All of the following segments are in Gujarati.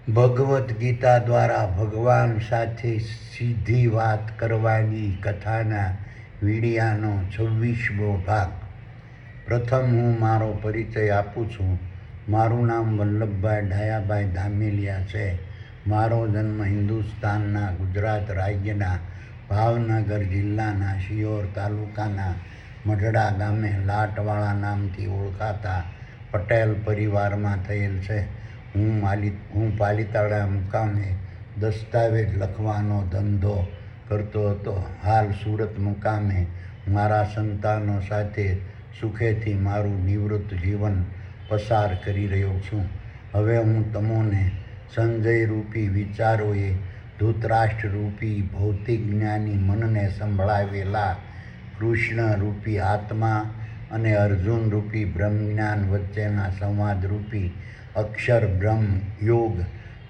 ભગવદ્ ગીતા દ્વારા ભગવાન સાથે સીધી વાત કરવાની કથાના વીડિયાનો 26મો ભાગ. પ્રથમ હું મારો પરિચય આપું છું. મારું નામ વલ્લભભાઈ ડાયાભાઈ ધામેલિયા છે. મારો જન્મ હિન્દુસ્તાનના ગુજરાત રાજ્યના ભાવનગર જિલ્લાના શિહોર તાલુકાના મઢડા ગામે લાટવાળા નામથી ઓળખાતા પટેલ પરિવારમાં થયેલ છે. હું પાલિતાણા મુકામે દસ્તાવેજ લખવાનો ધંધો કરતો હતો. હાલ સુરત મુકામે મારા સંતાનો સાથે સુખેથી મારું નિવૃત્ત જીવન પસાર કરી રહ્યો છું. હવે હું તમોને સંજયરૂપી વિચારોએ ધૃતરાષ્ટ્રરૂપી ભૌતિક જ્ઞાની મનને સંભળાવેલા કૃષ્ણરૂપી આત્મા અને અર્જુનરૂપી બ્રહ્મજ્ઞાન વચ્ચેના સંવાદરૂપી અક્ષર બ્રહ્મ યોગ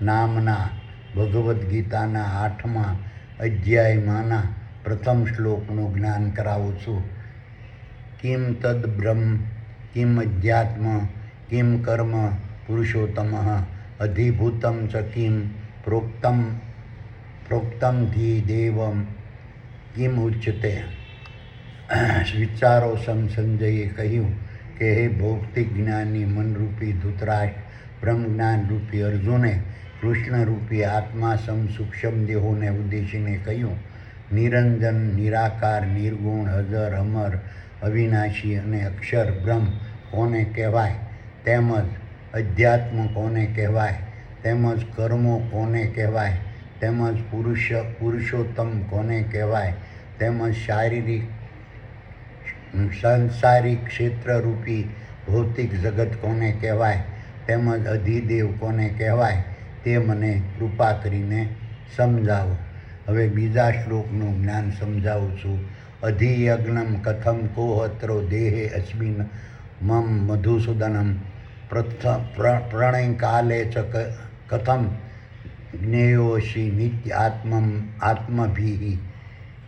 નામના ભગવદ્ ગીતાના 8મા અધ્યાયમાંના પ્રથમ શ્લોકનું જ્ઞાન કરાવું છું. કિમ તદ બ્રહ્મ કિમ અધ્યાત્મ કિમ કર્મ પુરુષોત્તમ અધિભૂતમ ચ કિમ પ્રોક્તમ ધિ દેવમ કિમ ઉચ્યતે. વિચારો સંજયે કહ્યું કે હે ભૌતિક જ્ઞાની મનરૂપી ધૃતરાષ્ટ્ર, બ્રહ્મજ્ઞાનરૂપી અર્જુને કૃષ્ણરૂપી આત્મા સૂક્ષ્મ દેહોને ઉદ્દેશીને કહ્યું, નિરંજન, નિરાકાર, નિર્ગુણ, અજર, અમર, અવિનાશી અને અક્ષર બ્રહ્મ કોને કહેવાય, તેમજ અધ્યાત્મ કોને કહેવાય, તેમજ કર્મો કોને કહેવાય, તેમજ પુરુષોત્તમ કોને કહેવાય, તેમજ સાંસારિક ક્ષેત્રરૂપી ભૌતિક જગત કોને કહેવાય, તેમજ અધિદેવ કોને કહેવાય, તે મને કૃપા કરીને સમજાવો. હવે બીજા શ્લોકનું જ્ઞાન સમજાવું છું. અધિયજ્ઞમ કથમ કોહત્રો દેહે અસ્મિન મમ મધુસૂદનમ પ્રણયકાલે ચ કથમ જ્ઞેયોષિ નિત્ય આત્મભિઃ.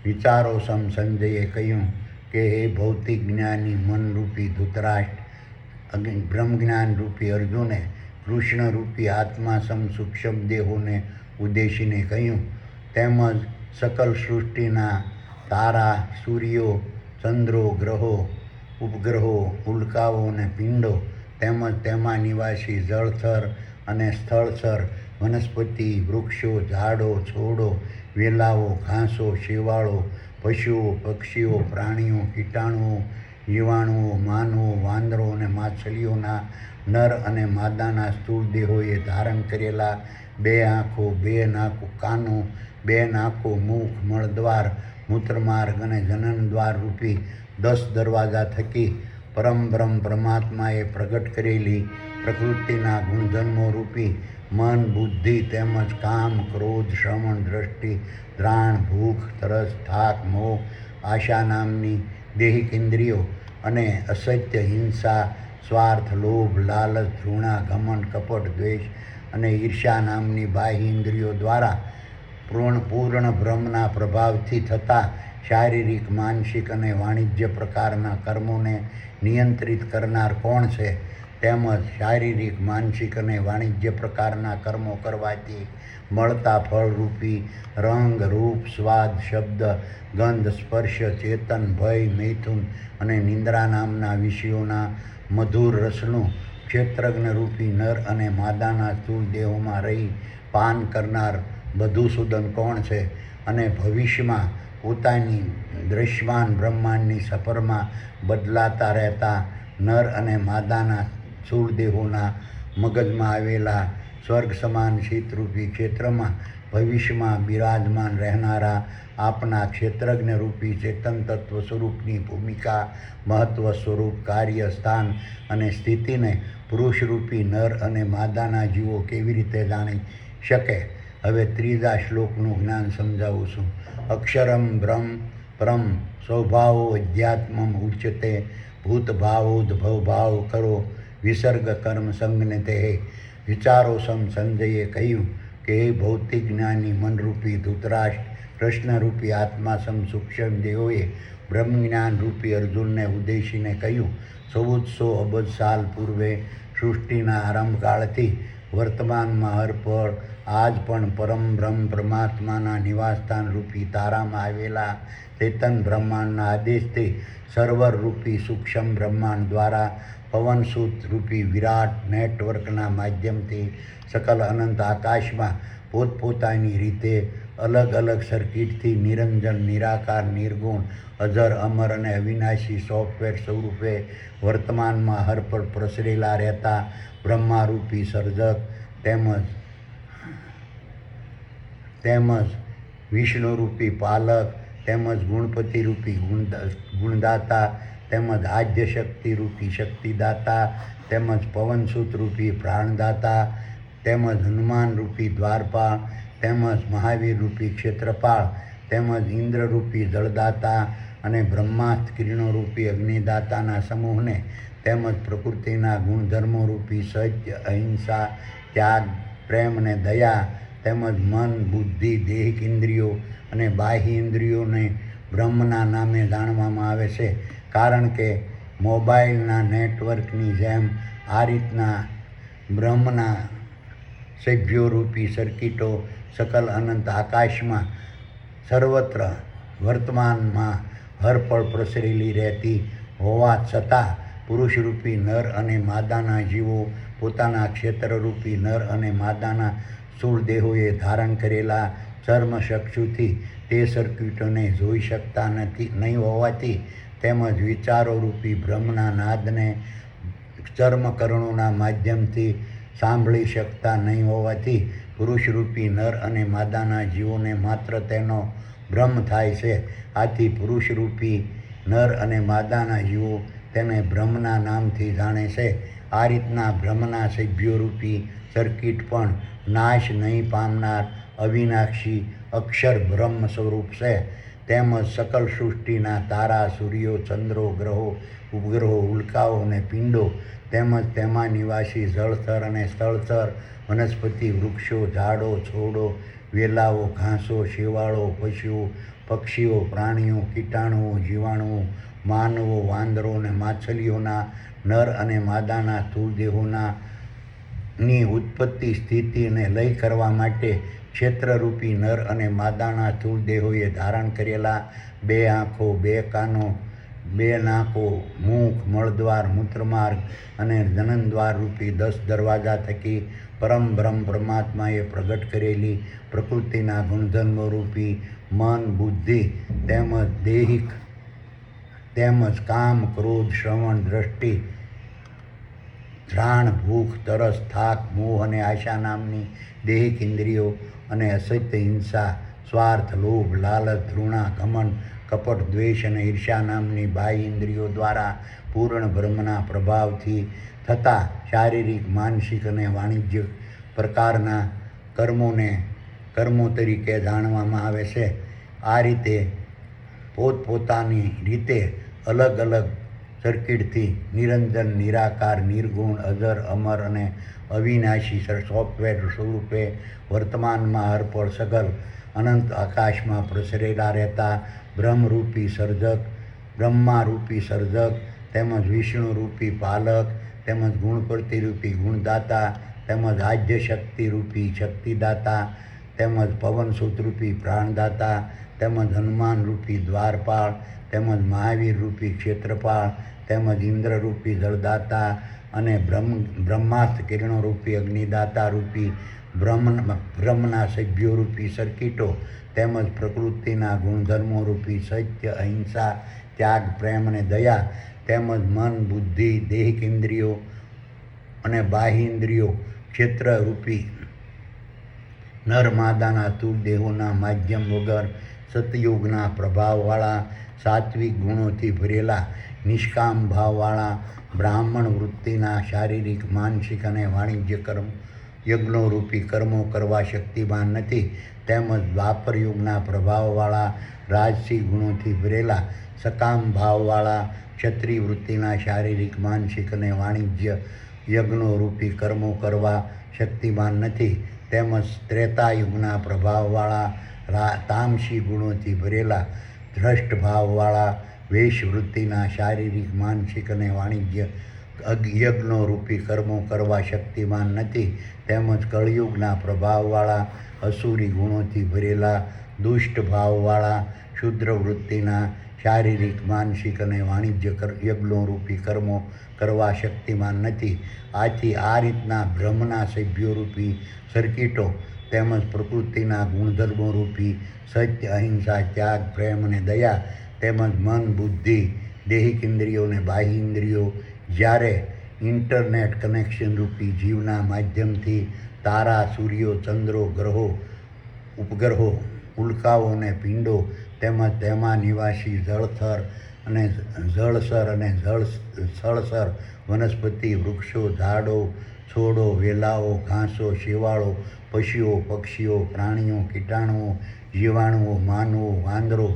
વિચારો સંજયે કહ્યું કે હે ભૌતિક જ્ઞાની મનરૂપી ધૃતરાષ્ટ્ર, બ્રહ્મજ્ઞાનરૂપી અર્જુને કૃષ્ણરૂપી આત્મા સૂક્ષ્મ દેહોને ઉદ્દેશીને કહ્યું, તેમજ સકલ સૃષ્ટિના તારા, સૂર્યો, ચંદ્રો, ગ્રહો, ઉપગ્રહો, ઉલ્કાઓ અને પિંડો, તેમજ તેમાં નિવાસી જળચર અને સ્થળચર, વનસ્પતિ, વૃક્ષો, ઝાડો, છોડો, વેલાઓ, ઘાસો, શેવાળો, પશુઓ, પક્ષીઓ, પ્રાણીઓ, કીટાણુઓ, જીવાણુઓ, માનવો, વાંદરો અને માછલીઓના નર અને માદાના સ્થૂળ દેહોએ ધારણ કરેલા 2 આંખો, 2 કાનો, 2 નાકો, મુખ, મળદ્વાર, મૂત્રમાર્ગ અને જનનદ્વાર રૂપી 10 દરવાજા થકી પરમબ્રહ્મ પરમાત્માએ પ્રગટ કરેલી પ્રકૃતિના ગુણધર્મો રૂપી મન, બુદ્ધિ તેમજ કામ, ક્રોધ, શ્રવણ, દ્રષ્ટિ, ધ્રાણ, ભૂખ, તરસ, થાક, મોહ, આશા નામની દેહિક ઇન્દ્રિયો અને અસત્ય, હિંસા, સ્વાર્થ, લોભ, લાલચ, ઘૃણા, ઘમંડ, કપટ, દ્વેષ અને ઈર્ષ્યા નામની બાહ્ય ઇન્દ્રિયો દ્વારા પૂર્ણ બ્રહ્મના પ્રભાવથી થતા શારીરિક, માનસિક અને વાણિજ્ય પ્રકારના કર્મોને નિયંત્રિત કરનાર કોણ છે, તેમજ શારીરિક, માનસિક અને વાણિજ્ય પ્રકારના કર્મો કરવાથી મળતા ફળરૂપી રંગ, રૂપ, સ્વાદ, શબ્દ, ગંધ, સ્પર્શ, ચેતન, ભય, મૈથુન અને નિંદ્રા નામના વિષયોના મધુર રસનું ક્ષેત્રજ્ઞરૂપી નર અને માદાના સ્થૂળ દેહોમાં રહી પાન કરનાર મધુસૂદન કોણ છે, અને ભવિષ્યમાં પોતાની દૃશ્યમાન બ્રહ્માંડની સફરમાં બદલાતા રહેતા નર અને માદાના સ્થૂળ દેહોના મગજમાં આવેલા સ્વર્ગ સમાન શીતરૂપી ક્ષેત્રમાં ભવિષ્યમાં બિરાજમાન રહેનારા આપના ક્ષેત્રજ્ઞરૂપી ચેતન તત્વ સ્વરૂપની ભૂમિકા, મહત્વ, સ્વરૂપ, કાર્ય, સ્થાન અને સ્થિતિને પુરુષરૂપી નર અને માદાના જીવો કેવી રીતે જાણી શકે. હવે ત્રીજા શ્લોકનું જ્ઞાન સમજાવું છું. અક્ષરમ બ્રહ્મ પરમ સ્વભાવો અધ્યાત્મમ ઉચ્યતે ભૂતભાવોદ્ભવભાવ કરો વિસર્ગ કર્મ સંજ્ઞતે. વિચારો સંજયે કહ્યું કે હે ભૌતિક જ્ઞાની મનરૂપી ધૃતરાષ્ટ્ર, કૃષ્ણરૂપી આત્મા સૂક્ષ્મ દેહોએ બ્રહ્મજ્ઞાનરૂપી અર્જુનને ઉદ્દેશીને કહ્યું, 1400 અબજ સાલ પૂર્વે સૃષ્ટિના આરંભકાળથી વર્તમાનમાં હરપળ આજ પણ પરમ બ્રહ્મ પરમાત્માના નિવાસસ્થાન રૂપી તારામાં આવેલા ચેતન બ્રહ્માંડના આદેશથી સર્વર રૂપી સૂક્ષ્મ બ્રહ્માંડ દ્વારા પવનસૂત રૂપી વિરાટ નેટવર્કના માધ્યમથી સકલ અનંત આકાશમાં પોતપોતાની રીતે અલગ અલગ સર્કિટથી નિરંજન નિરાકાર નિર્ગુણ અજર અમર અને અવિનાશી સોફ્ટવેર સ્વરૂપે વર્તમાનમાં હરપળ પ્રસરેલા રહેતા બ્રહ્મારૂપી સર્જક તેમજ વિષ્ણુરૂપી પાલક તેમજ ગુણપતિરૂપી ગુણદાતા તેમજ આદ્યશક્તિરૂપી શક્તિદાતા તેમજ પવનસૂતરૂપી પ્રાણદાતા તેમજ હનુમાનરૂપી દ્વારપાળ તેમજ મહાવીરરૂપી ક્ષેત્રપાળ તેમજ ઇન્દ્રરૂપી જળદાતા અને બ્રહ્માસ્ત્ર કિરણોરૂપી અગ્નિદાતાના સમૂહને તેમજ પ્રકૃતિના ગુણધર્મોરૂપી સત્ય અહિંસા ત્યાગ પ્રેમ અને દયા તેમજ મન બુદ્ધિ દેહિક ઇન્દ્રિયો અને બાહ્ય ઇન્દ્રિયોને બ્રહ્મના નામે જાણવામાં આવે છે. કારણ કે મોબાઈલના નેટવર્કની જેમ આ રીતના બ્રહ્મના સભ્યોરૂપી સર્કિટો સકલ અનંત આકાશમાં સર્વત્ર વર્તમાનમાં હરપળ પ્રસરેલી રહેતી હોવા છતાં પુરુષરૂપી નર અને માદાના જીવો પોતાના ક્ષેત્રરૂપી નર અને માદાના સ્થૂળ દેહોએ ધારણ કરેલા ચર્મચક્ષુથી તે સર્કિટોને જોઈ શકતા નહીં હોવાથી તેમજ વિચારોરૂપી બ્રહ્મના નાદને ચર્મકરણોના માધ્યમથી સાંભળી શકતા નહીં હોવાથી પુરુષરૂપી નર અને માદાના જીવોને માત્ર તેનો ભ્રમ થાય છે. આથી પુરુષરૂપી નર અને માદાના જીવો તેને બ્રહ્મના નામથી જાણે છે. આ રીતના બ્રહ્મના સભ્યોરૂપી સર્કિટ પણ નાશ નહીં પામનાર અવિનાશી અક્ષર બ્રહ્મ સ્વરૂપ છે. તેમજ સકલ સૃષ્ટિના તારા સૂર્યો ચંદ્રો ગ્રહો ઉપગ્રહો ઉલ્કાઓ અને પિંડો તેમજ તેમાં નિવાસી જળચર અને સ્થળચર વનસ્પતિ વૃક્ષો ઝાડો છોડો વેલાઓ ઘાસો શેવાળો પશુઓ પક્ષીઓ પ્રાણીઓ કીટાણુઓ જીવાણુઓ માનવો વાંદરો અને માછલીઓના નર અને માદાના સ્થૂળ દેહોની ઉત્પત્તિ સ્થિતિ અને લય કરવા માટે ક્ષેત્રરૂપી નર અને માદાના સ્થૂળ દેહોએ ધારણ કરેલા 2 આંખો 2 કાનો 2 નાકો મુખ મળદ્વાર મૂત્રમાર્ગ અને જનનદ્વાર રૂપી 10 દરવાજા થકી પરમ બ્રહ્મ પરમાત્માએ પ્રગટ કરેલી પ્રકૃતિના ગુણધર્મો રૂપી મન બુદ્ધિ તેમજ દૈહિક તેમજ કામ ક્રોધ શ્રવણ દ્રષ્ટિ ઘ્રાણ ભૂખ તરસ થાક મોહ અને આશા નામની દૈહિક ઇન્દ્રિયો અને અસત્ય હિંસા સ્વાર્થ લોભ લાલચ ધૃણા ઘમંડ કપટ દ્વેષ અને ઈર્ષા નામની બાહ્ય ઇન્દ્રિયો દ્વારા પૂર્ણ બ્રહ્મના પ્રભાવથી થતા શારીરિક માનસિક અને વાણિજ્ય પ્રકારના કર્મો તરીકે જાણવામાં આવે છે. આ રીતે પોતપોતાની રીતે અલગ અલગ સર્કિટથી નિરંજન નિરાકાર નિર્ગુણ અજર અમર અને અવિનાશી સોફ્ટવેર સ્વરૂપે વર્તમાનમાં હરપળ સગલ અનંત આકાશમાં પ્રસરેલા રહેતા બ્રહ્મરૂપી સર્જક બ્રહ્મારૂપી સર્જક તેમજ વિષ્ણુરૂપી પાલક તેમજ ગુણપતિરૂપી ગુણદાતા તેમજ આદ્યશક્તિરૂપી શક્તિદાતા તેમજ પવનસૂતરૂપી પ્રાણદાતા તેમજ હનુમાનરૂપી દ્વારપાળ તેમજ મહાવીરરૂપી ક્ષેત્રપાળ તેમજ ઇન્દ્રરૂપી જળદાતા અને બ્રહ્માસ્ત્ર કિરણોરૂપી અગ્નિદાતા રૂપી બ્રહ્મના સભ્યોરૂપી સર્કિટો તેમજ પ્રકૃતિના ગુણધર્મોરૂપી સત્ય અહિંસા ત્યાગ પ્રેમ અને દયા તેમજ મન બુદ્ધિ દૈહિક ઇન્દ્રિયો અને બાહ્ય ઇન્દ્રિયો ક્ષેત્રરૂપી નર માદાના સ્થૂળ દેહોના માધ્યમ વગર સતયુગના પ્રભાવવાળા સાત્વિક ગુણોથી ભરેલા નિષ્કામ ભાવવાળા બ્રાહ્મણ વૃત્તિના શારીરિક માનસિક અને વાણિજ્ય યજ્ઞોરૂપી કર્મો કરવા શક્તિમાન નથી. તેમજ દ્વાપર યુગના પ્રભાવવાળા રાજસી ગુણોથી ભરેલા સકામ ભાવવાળા ક્ષત્રિય વૃત્તિના શારીરિક માનસિક અને વાણિજ્ય યજ્ઞોરૂપી કર્મો કરવા શક્તિમાન નથી. તેમજ ત્રેતાયુગના પ્રભાવવાળા તામસી ગુણોથી ભરેલા ધ્રષ્ટ ભાવવાળા વેશવૃત્તિના શારીરિક માનસિક અને વાણિજ્ય યજ્ઞો રૂપી કર્મો કરવા શક્તિમાન નથી. તેમજ કળિયુગના પ્રભાવવાળા અસુરી ગુણોથી ભરેલા દુષ્ટ ભાવવાળા શુદ્ર વૃત્તિના શારીરિક માનસિક અને વાણિજ્ય યજ્ઞો રૂપી કર્મો કરવા શક્તિમાન નથી. આથી આ રીતના બ્રહ્મના સભ્યો રૂપી સર્કિટો તેમજ પ્રકૃતિના ગુણધર્મો રૂપી સત્ય, અહિંસા, ત્યાગ, પ્રેમ અને દયા તેમજ મન, બુદ્ધિ, દેહિક ઇન્દ્રિયો અને બાહ્ય ઇન્દ્રિયો જ્યારે ઇન્ટરનેટ કનેક્શન રૂપી જીવના માધ્યમથી તારા, સૂર્યો, ચંદ્રો, ગ્રહો, ઉપગ્રહો, ઉલ્કાઓ અને પિંડો તેમજ તેમાં નિવાસી જળસર અને સ્થળસર વનસ્પતિ, વૃક્ષો, ઝાડો, છોડો, વેલાઓ, ઘાસો, શેવાળો, પશુઓ, પક્ષીઓ, પ્રાણીઓ, કીટાણુઓ, જીવાણુઓ, માનવો, વાંદરો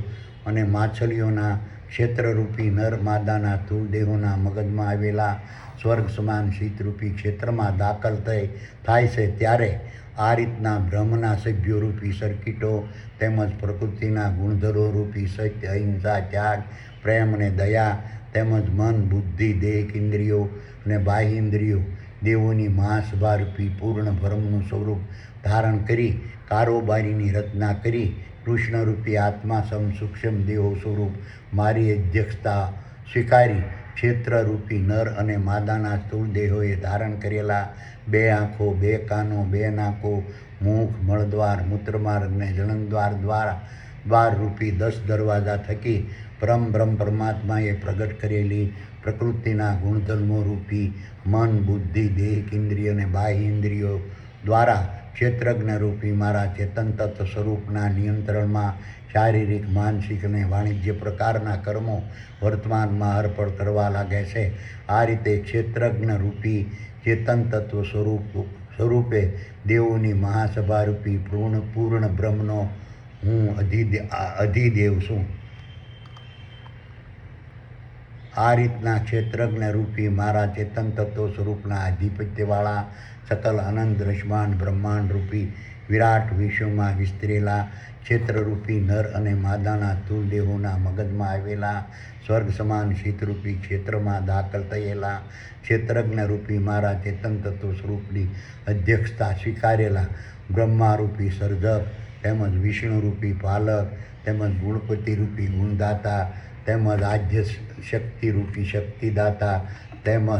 અને માછલીઓના ક્ષેત્રરૂપી નર માદાના સ્થૂળ દેહોના મગજમાં આવેલા સ્વર્ગ સમાન શીતરૂપી ક્ષેત્રમાં દાખલ થાય છે. ત્યારે આ રીતના બ્રહ્મના સભ્યો રૂપી સર્કિટો તેમજ પ્રકૃતિના ગુણધર્મો રૂપી સત્ય, અહિંસા, ત્યાગ, પ્રેમ અને દયા તેમજ મન, બુદ્ધિ, દેહિક ઇન્દ્રિયો અને બાહ્ય ઇન્દ્રિયો દેવોની મહાસભારૂપી પૂર્ણ બ્રહ્મનું સ્વરૂપ ધારણ કરી કારોબારીની રચના કરી કૃષ્ણરૂપી આત્મા સૂક્ષ્મ દેહો સ્વરૂપ મારી અધ્યક્ષતા સ્વીકારી ક્ષેત્રરૂપી નર અને માદાના સ્થૂળ દેહોએ ધારણ કરેલા 2 આંખો, 2 કાનો, 2 નાકો, મુખ, મળદ્વાર, મૂત્રમાર્ગ અને જળનદ્વાર રૂપી 10 દરવાજા થકી બ્રહ્મ પરમાત્માએ પ્રગટ કરેલી પ્રકૃતિના ગુણધર્મો રૂપી મન, બુદ્ધિ, દેહિક ઇન્દ્રિય અને બાહ્ય ઇન્દ્રિયો દ્વારા ક્ષેત્રજ્ઞ રૂપી મારા ચેતન તત્વ સ્વરૂપના નિયંત્રણમાં શારીરિક, માનસિક અને વાણિજ્ય પ્રકારના કર્મો વર્તમાનમાં અર્પણ કરવા લાગે છે. આ રીતે ક્ષેત્રજ્ઞ રૂપી ચેતન તત્વ સ્વરૂપે દેવોની મહાસભા રૂપી પૂર્ણ બ્રહ્મનો હું અધિદેવ છું. આ રીતના ક્ષેત્રજ્ઞ રૂપી મારા ચેતન તત્વ સ્વરૂપના આધિપત્યવાળા સકલ અનંત દ્રશ્યમાન બ્રહ્માંડ રૂપી વિરાટ વિશ્વમાં વિસ્તરેલા ક્ષેત્રરૂપી નર અને માદાના સ્થૂળ દેહોના મગજમાં આવેલા સ્વર્ગ સમાન શીતરૂપી ક્ષેત્રમાં દાખલ થયેલા ક્ષેત્રજ્ઞ રૂપી મારા ચેતન તત્વ સ્વરૂપની અધ્યક્ષતા સ્વીકારેલા બ્રહ્મારૂપી સર્જક તેમજ વિષ્ણુરૂપી પાલક તેમજ ગુણપતિ રૂપી ગુણદાતા તેમજ આદ્ય શક્તિરૂપી શક્તિદાતા તેમજ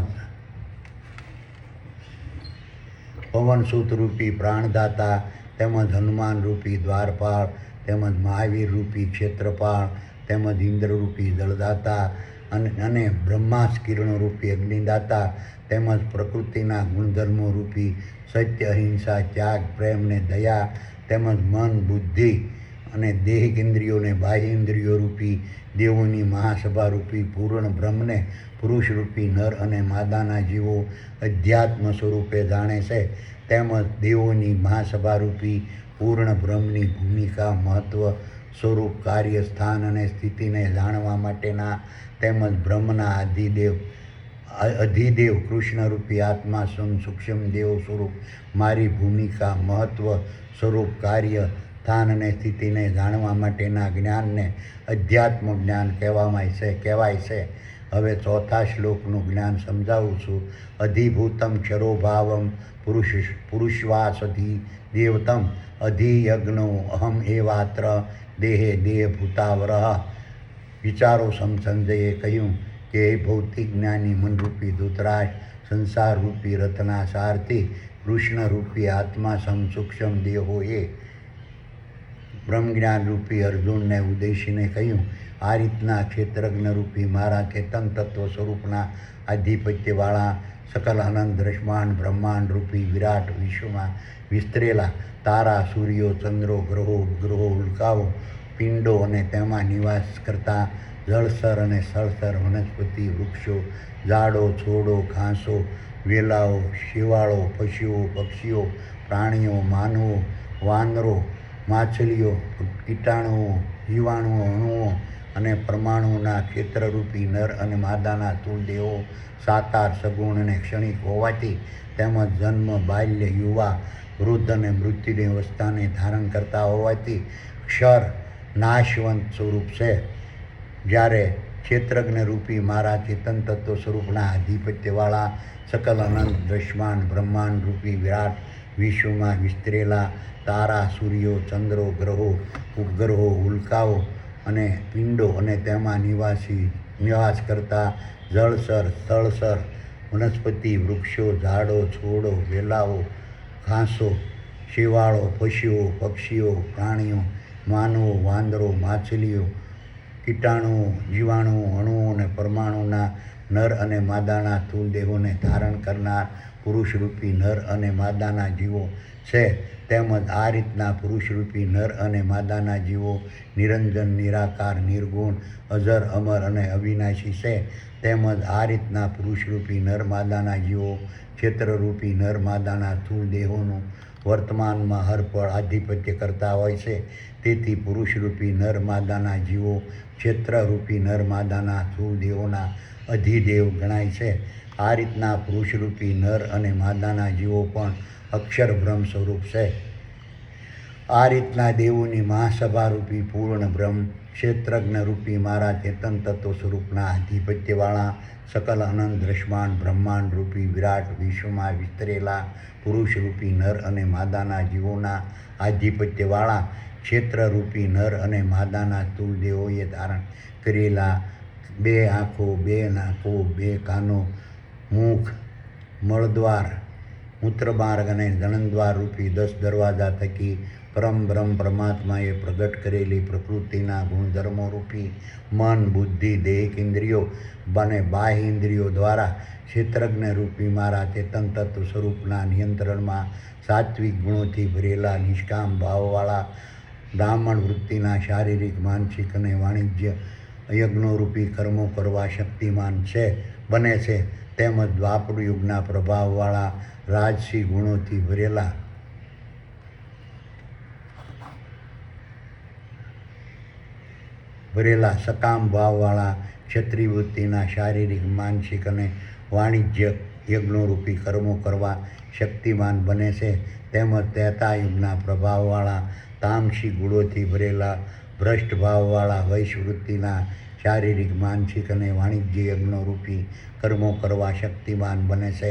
પવનસૂત રૂપી પ્રાણદાતા તેમજ હનુમાન રૂપી દ્વારપાળ તેમજ મહાવીર રૂપી ક્ષેત્રપાળ તેમજ ઇન્દ્રરૂપી જળદાતા અને બ્રહ્માસ્કિરણ રૂપી અગ્નિદાતા તેમજ પ્રકૃતિના ગુણધર્મો રૂપી સત્ય, અહિંસા, ત્યાગ, પ્રેમ ને દયા તેમજ મન, બુદ્ધિ અને દેહિક ઇન્દ્રિયો અને બાહ્ય ઇન્દ્રિયો રૂપી દેવોની મહાસભા રૂપી પૂર્ણ બ્રહ્મને પુરુષ રૂપી નર અને માદાના જીવો અધ્યાત્મ સ્વરૂપે જાણે છે. તેમજ દેવોની મહાસભા રૂપી પૂર્ણ બ્રહ્મની ભૂમિકા, મહત્વ, સ્વરૂપ, કાર્ય, સ્થાન અને સ્થિતિને જાણવા માટેના તેમજ બ્રહ્મના અધિદેવ કૃષ્ણરૂપી આત્મા સૂક્ષ્મ દેવ સ્વરૂપ મારી ભૂમિકા, મહત્વ, સ્વરૂપ, કાર્ય, સ્થાન અને સ્થિતિને જાણવા માટેના જ્ઞાનને અધ્યાત્મ જ્ઞાન કહેવાય છે. હવે 4થા શ્લોકનું જ્ઞાન સમજાવું છું. અધિભૂતમ ક્ષરોભાવમ પુરુષવાસધિદેવતમ અધિયજ્ઞો અહમ એવાત્ર દેહે દેહભૂતાવરઃ. વિચારો સંજયે કહ્યું કે એ ભૌતિક જ્ઞાની મનરૂપી ધૃતરાજ સંસારરૂપી રથના સારથી કૃષ્ણરૂપી આત્મા સૂક્ષ્મ દેહોએ બ્રહ્મજ્ઞાન રૂપી અર્જુનને ઉદ્દેશીને કહ્યું, આ રીતના ક્ષેત્રજ્ઞ રૂપી મારા ચેતન તત્વ સ્વરૂપના આધિપત્યવાળા સકલ અનંત દ્રશ્યમાન બ્રહ્માંડ રૂપી વિરાટ વિશ્વમાં વિસ્તરેલા તારા, સૂર્યો, ચંદ્રો, ગ્રહો, ઉપગ્રહો, ઉલ્કાઓ, પિંડો અને તેમાં નિવાસ કરતા જળસર અને સ્થળસર વનસ્પતિ, વૃક્ષો, ઝાડો, છોડો, ઘાસો, વેલાઓ, શેવાળો, પશુઓ, પક્ષીઓ, પ્રાણીઓ, માનવો, વાનરો, માછલીઓ, કીટાણુઓ, જીવાણુઓ, અણુઓ અને પરમાણુઓના ક્ષેત્રરૂપી નર અને માદાના સ્થૂળ દેહો સાકાર, સગુણ અને ક્ષણિક હોવાથી તેમજ જન્મ, બાલ્ય, યુવા, વૃદ્ધ અને મૃત્યુની અવસ્થાને ધારણ કરતા હોવાથી ક્ષર નાશવંત સ્વરૂપ છે. જ્યારે ક્ષેત્રજ્ઞ રૂપી મારા ચેતન તત્વ સ્વરૂપના આધિપત્યવાળા સકલ અનંત દ્રશ્યમાન બ્રહ્માંડ રૂપી વિરાટ વિશ્વમાં વિસ્તરેલા તારા, સૂર્યો, ચંદ્રો, ગ્રહો, ઉપગ્રહો, ઉલ્કાઓ અને પિંડો અને તેમાં નિવાસ કરતા જળસર, સ્થળસર, વનસ્પતિ, વૃક્ષો, ઝાડો, છોડો, વેલાઓ, ઘાસો, શેવાળો, પશુઓ, પક્ષીઓ, પ્રાણીઓ, માનવો, વાંદરો, માછલીઓ, કીટાણુઓ, જીવાણુઓ, અણુઓ અને પરમાણુના નર અને માદાના સ્થૂળ દેહોને ધારણ કરનાર પુરુષરૂપી નર અને માદાના જીવો છે. તેમજ આ રીતના પુરુષરૂપી નર અને માદાના જીવો નિરંજન, નિરાકાર, નિર્ગુણ, અજર, અમર અને અવિનાશી છે. તેમજ આ રીતના પુરુષરૂપી નર માદાના જીવો ક્ષેત્રરૂપી નર માદાના સ્થૂળ દેહોનું વર્તમાનમાં હરપળ આધિપત્ય કરતા હોય છે. તેથી પુરુષરૂપી નર માદાના જીવો ક્ષેત્રરૂપી નર માદાના સ્થૂળ દેહોના અધિદેવ ગણાય છે. આ રીતના પુરુષરૂપી નર અને માદાના જીવો પણ અક્ષર બ્રહ્મ સ્વરૂપ છે. આ રીતના દેવોની મહાસભારૂપી પૂર્ણ બ્રહ્મ ક્ષેત્રજ્ઞ રૂપી મારા ચેતન તત્વ સ્વરૂપના આધિપત્યવાળા સકલ અનંત દ્રશ્યમાન બ્રહ્માંડ રૂપી વિરાટ વિશ્વમાં વિસ્તરેલા પુરુષરૂપી નર અને માદાના જીવોના આધિપત્યવાળા ક્ષેત્રરૂપી નર અને માદાના સ્થૂળ દેવોએ ધારણ કરેલા 2 આંખો, 2 નાકો, 2 કાનો, મુખ, મળદ્વાર, મૂત્રમાર્ગ અને જનનદ્વાર રૂપી 10 દરવાજા થકી પરમ બ્રહ્મ પરમાત્માએ પ્રગટ કરેલી પ્રકૃતિના ગુણધર્મો રૂપી મન, બુદ્ધિ, દેહિક ઇન્દ્રિયો અને બાહ્ય ઇન્દ્રિયો દ્વારા ક્ષેત્રજ્ઞ રૂપી મારા ચેતન તત્વ સ્વરૂપના નિયંત્રણમાં સાત્વિક ગુણોથી ભરેલા નિષ્કામ ભાવવાળા બ્રાહ્મણ વૃત્તિના શારીરિક, માનસિક અને વાણિજ્ય યજ્ઞોરૂપી કર્મો કરવા શક્તિમાન બને છે. તેમજ દ્વાપર યુગના પ્રભાવવાળા રાજસી ગુણોથી ભરેલા સકામ ભાવવાળા ક્ષત્રિય વૃત્તિના શારીરિક, માનસિક અને વાણિજ્ય યજ્ઞોરૂપી કર્મો કરવા શક્તિમાન બને છે. તેમજ ત્રેતાયુગના પ્રભાવવાળા તામસી ગુણોથી ભરેલા ભ્રષ્ટ ભાવવાળા વૈશ્ય વૃત્તિના શારીરિક, માનસિક અને વાણિજ્ય યજ્ઞોરૂપી કર્મો કરવા શક્તિમાન બને છે.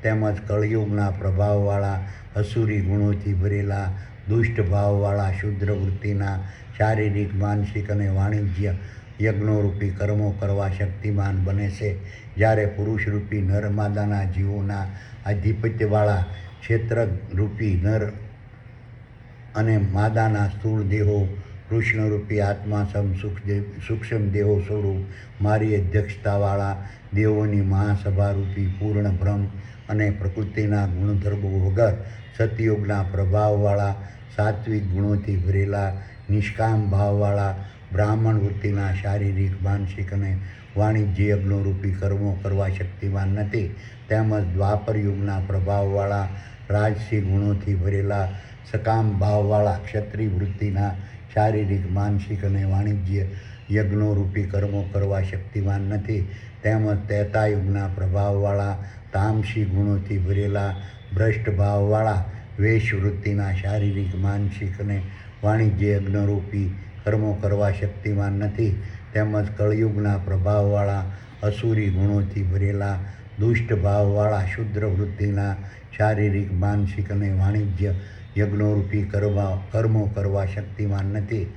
તેમજ કળયુગના પ્રભાવવાળા અસુરી ગુણોથી ભરેલા દુષ્ટ ભાવવાળા શુદ્ર વૃત્તિના શારીરિક, માનસિક અને વાણિજ્ય યજ્ઞોરૂપી કર્મો કરવા શક્તિમાન બને છે. જ્યારે પુરુષરૂપી નર માદાના જીવોના આધિપત્યવાળા ક્ષેત્રરૂપી નર અને માદાના સ્થૂળ દેહો કૃષ્ણરૂપી આત્મા સૂક્ષ્મ દેહો સ્વરૂપ મારી અધ્યક્ષતાવાળા દેવોની મહાસભારૂપી પૂર્ણ બ્રહ્મ અને પ્રકૃતિના ગુણધર્મો વગર સતયુગના પ્રભાવવાળા સાત્વિક ગુણોથી ભરેલા નિષ્કામ ભાવવાળા બ્રાહ્મણ વૃત્તિના શારીરિક, માનસિક અને વાણિજ્ય યજ્ઞોરૂપી કર્મો કરવા શક્તિમાન નથી. તેમજ દ્વાપર યુગના પ્રભાવવાળા રાજસી ગુણોથી ભરેલા સકામ ભાવવાળા ક્ષત્રિય વૃત્તિના શારીરિક, માનસિક અને વાણિજ્ય યજ્ઞોરૂપી કર્મો કરવા શક્તિમાન નથી. તેમજ ત્રેતાયુગના પ્રભાવવાળા તામસી ગુણોથી ભરેલા ભ્રષ્ટ ભાવવાળા વૈશ્ય વૃત્તિના શારીરિક, માનસિક અને વાણિજ્ય યજ્ઞરૂપી કર્મો કરવા શક્તિમાન નથી. તેમજ કળયુગના પ્રભાવવાળા અસુરી ગુણોથી ભરેલા દુષ્ટ ભાવવાળા શુદ્ર વૃત્તિના શારીરિક, માનસિક અને વાણિજ્ય યજ્ઞોરૂપી કર્મો કરવા શક્તિમાન નથી.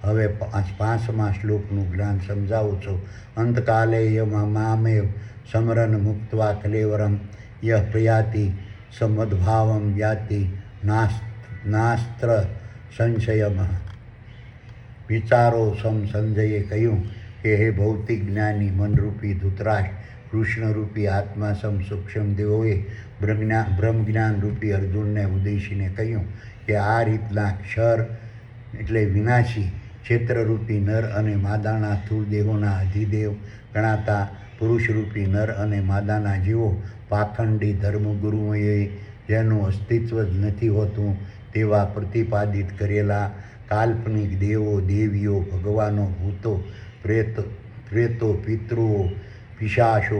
હવે 5મા શ્લોકનું જ્ઞાન સમજાવું છું. અંતકાલે મામેવ સમરન મુક્ત્વા કલેવરમ યહ પ્રયાતિ સમદ્ભાવમ યાતિ નાસ્ત્ર સંશયમ. વિચારો સંજયે કહ્યું કે હે ભૌતિક જ્ઞાની મનરૂપી ધૃતરાષ્ટ્ર, કૃષ્ણરૂપી આત્મા સૂક્ષ્મ દેવોએ બ્રહ્મજ્ઞાન રૂપી અર્જુનને ઉદ્દેશીને કહ્યું કે આ રીતના ક્ષર એટલે વિનાશી ક્ષેત્રરૂપી નર અને માદાના સ્થૂળ દેહોના અધિદેવ ગણાતા પુરુષરૂપી નર અને માદાના જીવો પાખંડી ધર્મગુરુઓએ જેનું અસ્તિત્વ જ નથી હોતું તેવા પ્રતિપાદિત કરેલા કાલ્પનિક દેવો, દેવીઓ, ભગવાનો, ભૂતો, પ્રેતો, પિતૃઓ, પિશાચો,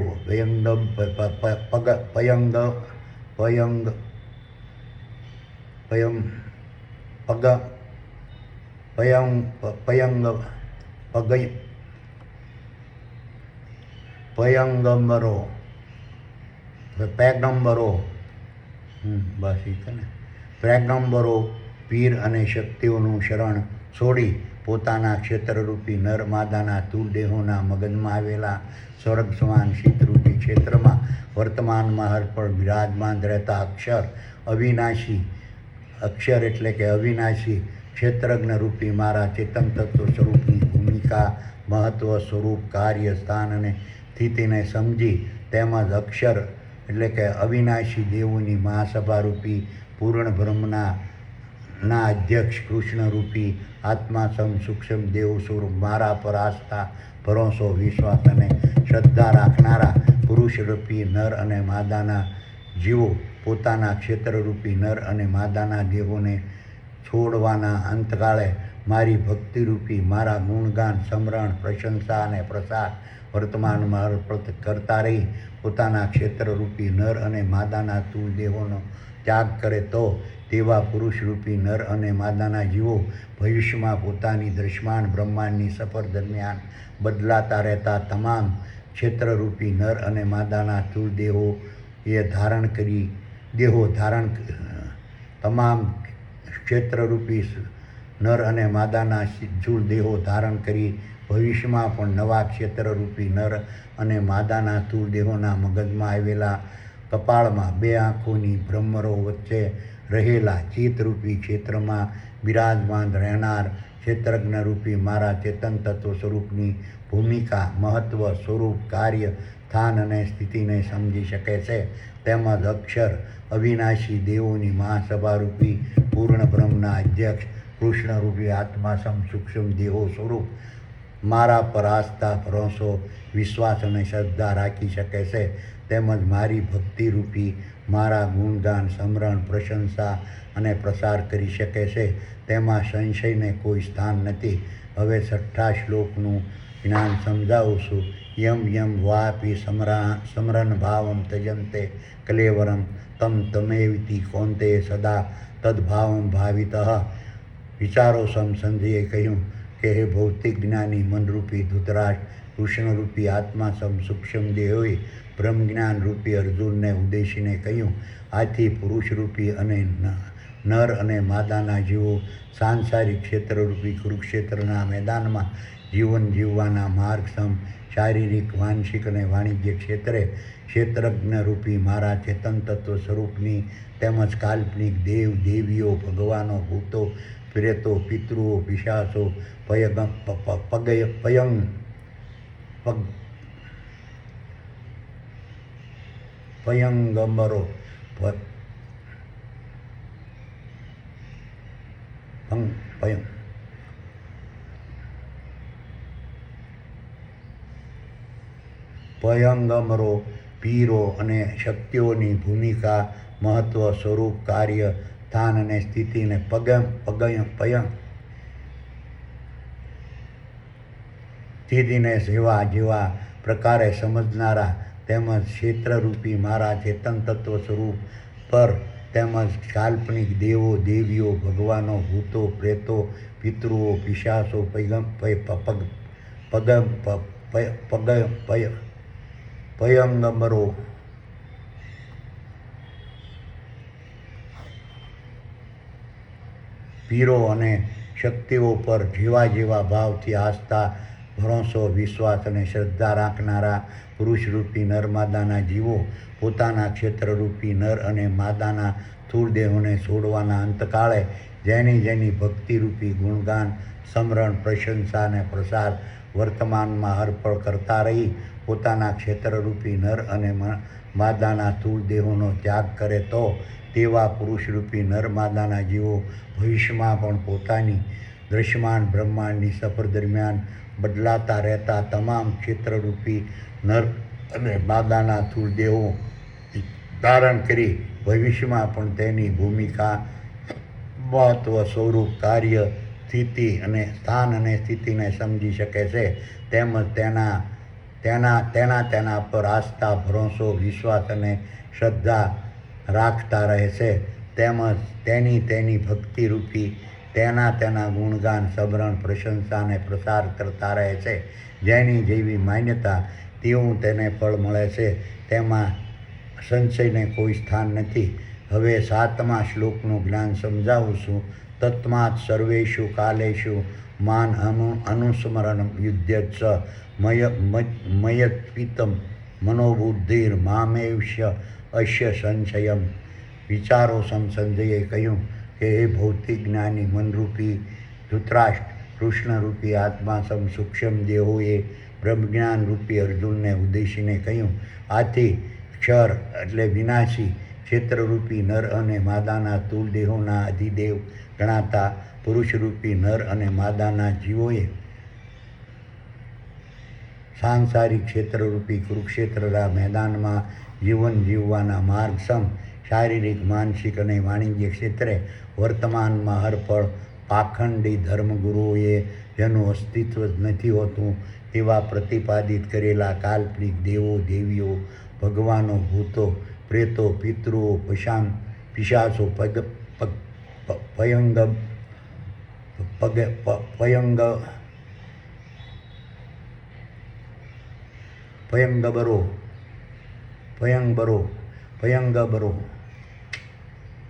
પયંગંબરો પેગંબરો બસ એ છે ને પેગંબરો પીર અને શક્તિઓનું શરણ છોડી પોતાના ક્ષેત્રરૂપી નર માદાના તુલદેહોના મગજમાં આવેલા સ્વર્ગ સમાન શીતરૂપી ક્ષેત્રમાં વર્તમાનમાં હરપળ બિરાજમાન રહેતા અક્ષર અવિનાશી અક્ષર એટલે કે અવિનાશી ક્ષેત્રજ્ઞ રૂપી મારા ચેતન તત્વ સ્વરૂપની ભૂમિકા મહત્વ સ્વરૂપ કાર્ય સ્થાન અને સ્થિતિને સમજી તેમજ અક્ષર એટલે કે અવિનાશી દેવોની મહાસભારૂપી પૂર્ણ બ્રહ્મના અધ્યક્ષ કૃષ્ણરૂપી આત્મા સૂક્ષ્મ દેવ સ્વરૂપ મારા પર આસ્થા ભરોસો વિશ્વાસ અને શ્રદ્ધા રાખનારા પુરુષરૂપી નર અને માદાના જીવો પોતાના ક્ષેત્રરૂપી નર અને માદાના દેહોને છોડવાના અંતકાળે મારી ભક્તિરૂપી મારા ગુણગાન સમરણ પ્રશંસા અને પ્રસાર વર્તમાનમાં અર્પિત કરતા રહી પોતાના ક્ષેત્રરૂપી નર અને માદાના તુલ દેહોનો ત્યાગ કરે તો તેવા પુરુષરૂપી નર અને માદાના જીવો ભવિષ્યમાં પોતાની દૃશ્યમાન બ્રહ્માંડની સફર દરમિયાન બદલાતા રહેતા તમામ ક્ષેત્રરૂપી નર અને માદાના તુલ દેહો તમામ ક્ષેત્રરૂપી નર અને માદાના તુલ દેહો ધારણ કરી ભવિષ્યમાં પણ નવા ક્ષેત્રરૂપી નર અને માદાના તુલ દેહોના મગજમાં આવેલા કપાળમાં બે આંખોની ભ્રમરો વચ્ચે રહેલા ચિત્તરૂપી ક્ષેત્રમાં બિરાજમાન રહેનાર ક્ષેત્રજ્ઞરૂપી મારા ચેતન તત્વ સ્વરૂપની ભૂમિકા મહત્વ સ્વરૂપ કાર્ય સ્થાન અને સ્થિતિને સમજી શકે છે તેમજ અક્ષર અવિનાશી દેવોની મહાસભારૂપી પૂર્ણ બ્રહ્મના અધ્યક્ષ કૃષ્ણરૂપી આત્મા સૂક્ષ્મ દેહો સ્વરૂપ મારા પર આસ્થા ભરોસો વિશ્વાસ અને શ્રદ્ધા રાખી શકે છે તેમજ મારી ભક્તિરૂપી મારા ગુણગાન સમરણ પ્રશંસા અને પ્રસાર કરી શકે છે તેમાં સંશયને કોઈ સ્થાન નથી. હવે 6ઠ્ઠા શ્લોકનું જ્ઞાન સમજાવું છું. યમ યમ વાપી સમરન ભાવમ તજંતે કલેવરમ તમ તમેવિતિ કૌંતે સદા તદ્ભાવમ ભાવિતઃ. વિચારો સંજયે કહ્યું કે હે ભૌતિક જ્ઞાની મનરૂપી ધૃતરાષ્ટ્ર, કૃષ્ણરૂપી આત્મા સૂક્ષ્મ દેહોએ બ્રહ્મજ્ઞાન રૂપી અર્જુનને ઉદ્દેશીને કહ્યું, આથી પુરુષરૂપી અને નર અને માદાના જીવો સાંસારિક ક્ષેત્રરૂપી કુરુક્ષેત્રના મેદાનમાં જીવન જીવવાના માર્ગ સમ શારીરિક માનસિક અને વાણિજ્ય ક્ષેત્રજ્ઞરૂપી મારા ચેતન તત્વ સ્વરૂપની તેમજ કાલ્પનિક દેવ દેવીઓ ભગવાનો ભૂતો પ્રેતો પિતૃઓ પિશાચો પયંગંબરો પયંગમરો પીરો અને શક્તિઓની ભૂમિકા મહત્વ સ્વરૂપ કાર્ય સ્થાન અને સ્થિતિને સ્થિતિને જેવા પ્રકારે સમજનારા તેમજ ક્ષેત્રરૂપી મારા ચેતન તત્વ સ્વરૂપ પર તેમજ કાલ્પનિક દેવો દેવીઓ ભગવાનો ભૂતો પ્રેતો પિતૃઓ પિશાચો પયંગમરો પીરો અને શક્તિઓ પર જેવા ભાવથી આસ્થા ભરોસો વિશ્વાસ અને શ્રદ્ધા રાખનારા પુરુષરૂપી નર માદાના જીવો પોતાના ક્ષેત્રરૂપી નર અને માદાના સ્થૂળ દેહોને છોડવાના અંતકાળે જેની ભક્તિરૂપી ગુણગાન સમરણ પ્રશંસા અને પ્રસાર વર્તમાનમાં અર્પણ કરતા રહી પોતાના ક્ષેત્રરૂપી નર અને માદાના સ્થૂળ દેહોનો ત્યાગ કરે તો તેવા પુરુષરૂપી નર માદાના જીવો ભવિષ્યમાં પણ પોતાની દૃશ્યમાન બ્રહ્માંડની સફર દરમિયાન બદલાતા રહેતા તમામ ક્ષેત્રરૂપી નર અને માદાના સ્થૂળ દેહો ધારણ કરી ભવિષ્યમાં પણ તેની ભૂમિકા મહત્વ સ્વરૂપ કાર્ય સ્થિતિ અને સ્થાન અને સ્થિતિને સમજી શકે છે તેમજ તેના પર આસ્થા ભરોસો વિશ્વાસ અને શ્રદ્ધા રાખતા રહે છે તેમજ તેની ભક્તિરૂપી તેના ગુણગાન સમરણ પ્રશંસા અને પ્રસાર કરતા રહે છે જેની જેવી માન્યતા તેવું તેને ફળ મળે છે, તેમાં સંશયને કોઈ સ્થાન નથી. હવે 7મા શ્લોકનું જ્ઞાન સમજાવું છું. તસ્માત્ સર્વેષુ કાલેષુ માન અનુસ્મરણ યુધ્યત્સ મયત્પિતમ મનોબુદ્ધિર મામેવશ્ય અશ્ય સંશયમ. વિચારો સંજયે કહ્યું કે હે ભૌતિક જ્ઞાની મનરૂપી ધૃતરાષ્ટ્ર, કૃષ્ણરૂપી આત્મા સૂક્ષ્મ દેહોએ બ્રહ્મજ્ઞાન રૂપી અર્જુનને ઉદ્દેશીને કહ્યું, આથી ક્ષર એટલે વિનાશી ક્ષેત્રરૂપી નર અને માદાના સ્થૂળ દેહોના અધિદેવ ગણાતા પુરુષરૂપી નર અને માદાના જીવોએ સાંસારિક ક્ષેત્રરૂપી કુરુક્ષેત્રના મેદાનમાં જીવન જીવવાના માર્ગ સમ શારીરિક, માનસિક અને વાણિજ્ય ક્ષેત્રે વર્તમાનમાં હરપળ પાખંડી ધર્મગુરુઓએ જેનું અસ્તિત્વ જ નથી હોતું તેવા પ્રતિપાદિત કરેલા કાલ્પનિક દેવો, દેવીઓ, ભગવાનો, ભૂતો, પ્રેતો, પિતૃઓ, પિશાચો, પયંગબરો,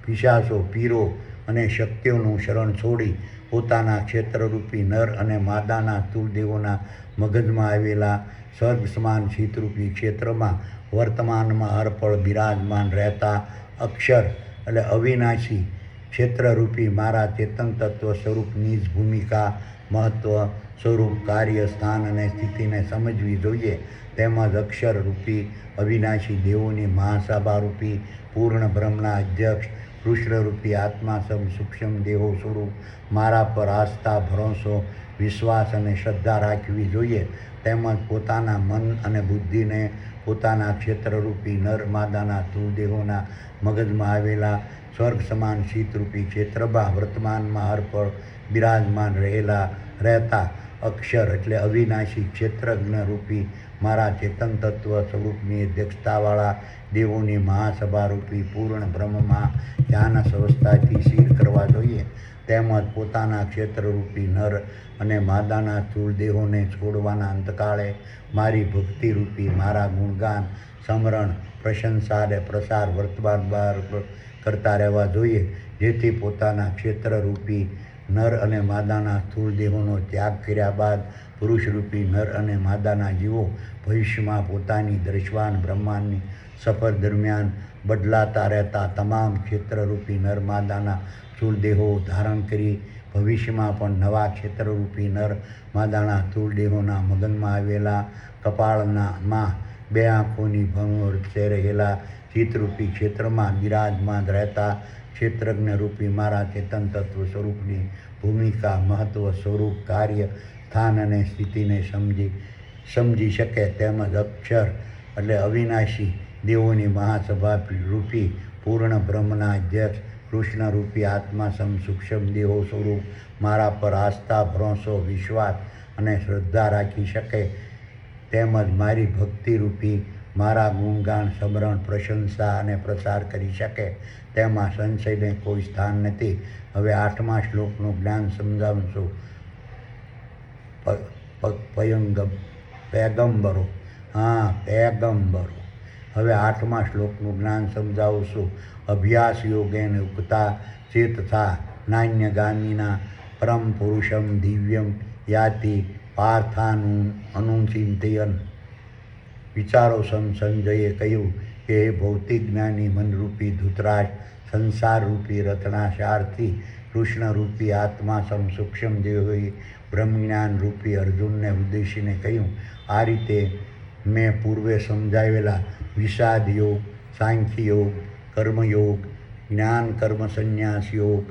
પિશાચો, પીરો અને શક્તિઓનું શરણ છોડી પોતાના ક્ષેત્રરૂપી નર અને માદાના સ્થૂળ દેવોના મગજમાં આવેલા સ્વર્ગ સમાન શીતરૂપી ક્ષેત્રમાં વર્તમાનમાં હરપળ બિરાજમાન રહેતા અક્ષર એટલે અવિનાશી ક્ષેત્રરૂપી મારા ચેતન તત્વ સ્વરૂપની જ ભૂમિકા, મહત્વ, સ્વરૂપ, કાર્ય, સ્થાન અને સ્થિતિને સમજવી જોઈએ. તેમજ અક્ષરરૂપી અવિનાશી દેવોની મહાસભારૂપી પૂર્ણ બ્રહ્મના અધ્યક્ષ કૃષ્ણરૂપી આત્મા સૂક્ષ્મ દેહો સ્વરૂપ મારા પર આસ્થા, ભરોસો, વિશ્વાસ અને શ્રદ્ધા રાખવી જોઈએ. તેમજ પોતાના મન અને બુદ્ધિને પોતાના ક્ષેત્રરૂપી નર માદાના સ્થૂળ દેહોના મગજમાં આવેલા સ્વર્ગ સમાન શીતરૂપી ક્ષેત્રમાં વર્તમાનમાં હરપળ બિરાજમાન રહેતા અક્ષર એટલે અવિનાશી ક્ષેત્રજ્ઞરૂપી મારા ચેતન તત્વ સ્વરૂપની અધ્યક્ષતાવાળા દેવોની મહાસભારૂપી પૂર્ણ બ્રહ્મમાં ધ્યાન અવસ્થાથી સ્થિર કરવા જોઈએ. તેમજ પોતાના ક્ષેત્રરૂપી નર અને માદાના સ્થૂળ દેહોને છોડવાના અંતકાળે મારી ભક્તિરૂપી મારા ગુણગાન, સ્મરણ, પ્રશંસા અને પ્રસાર વર્તમાન કરતા રહેવા જોઈએ, જેથી પોતાના ક્ષેત્રરૂપી નર અને માદાના સ્થૂળ દેહોનો ત્યાગ કર્યા બાદ પુરુષરૂપી નર અને માદાના જીવો ભવિષ્યમાં પોતાની દર્શવાન બ્રહ્માંડની સફર દરમિયાન બદલાતા રહેતા તમામ ક્ષેત્રરૂપી નર માદાના સ્થૂળ દેહો ધારણ કરી ભવિષ્યમાં પણ નવા ક્ષેત્રરૂપી નર માદાના સ્થૂળ દેહોના મગનમાં આવેલા કપાળમાં 2 આંખોની ભંગ વચ્ચે રહેલા ચિત્તરૂપી ક્ષેત્રમાં બિરાજમાન રહેતા ક્ષેત્રજ્ઞરૂપી મારા ચેતન તત્વ સ્વરૂપની ભૂમિકા, મહત્વ, સ્વરૂપ, કાર્ય, સ્થાન અને સ્થિતિને સમજી શકે. તેમજ અક્ષર એટલે અવિનાશી દેવોની મહાસભા રૂપી પૂર્ણ બ્રહ્મના અધ્યક્ષ કૃષ્ણરૂપી આત્મા સૂક્ષ્મ દેહો સ્વરૂપ મારા પર આસ્થા, ભરોસો, વિશ્વાસ અને શ્રદ્ધા રાખી શકે. તેમજ મારી ભક્તિરૂપી મારા ગુણગાન, સ્મરણ, પ્રશંસા અને પ્રસાર કરી શકે. તેમાં સંશયને કોઈ સ્થાન નથી. હવે 8મા શ્લોકનું જ્ઞાન સમજાવું છું. પેગંબરો. હવે 8મા શ્લોકનું જ્ઞાન સમજાવું છું. અભ્યાસ યોગેન ઉક્તા ચેતસા નાન્યગામિના પરમ પુરુષમ દિવ્યમ યાતિ પાર્થાનુચિંતયન. વિચારો સંજયે કહ્યું કે હે ભૌતિક જ્ઞાની મનરૂપી ધૃતરાષ્ટ્ર, સંસારરૂપી રત્નાસારથી કૃષ્ણરૂપી આત્મા સૂક્ષ્મ દેહોએ બ્રહ્મજ્ઞાન રૂપી અર્જુનને ઉદ્દેશીને કહ્યું, આ રીતે મેં પૂર્વે સમજાવેલા વિષાદ યોગ, સાંખ્ય યોગ, કર્મયોગ, જ્ઞાન કર્મ સંન્યાસ યોગ,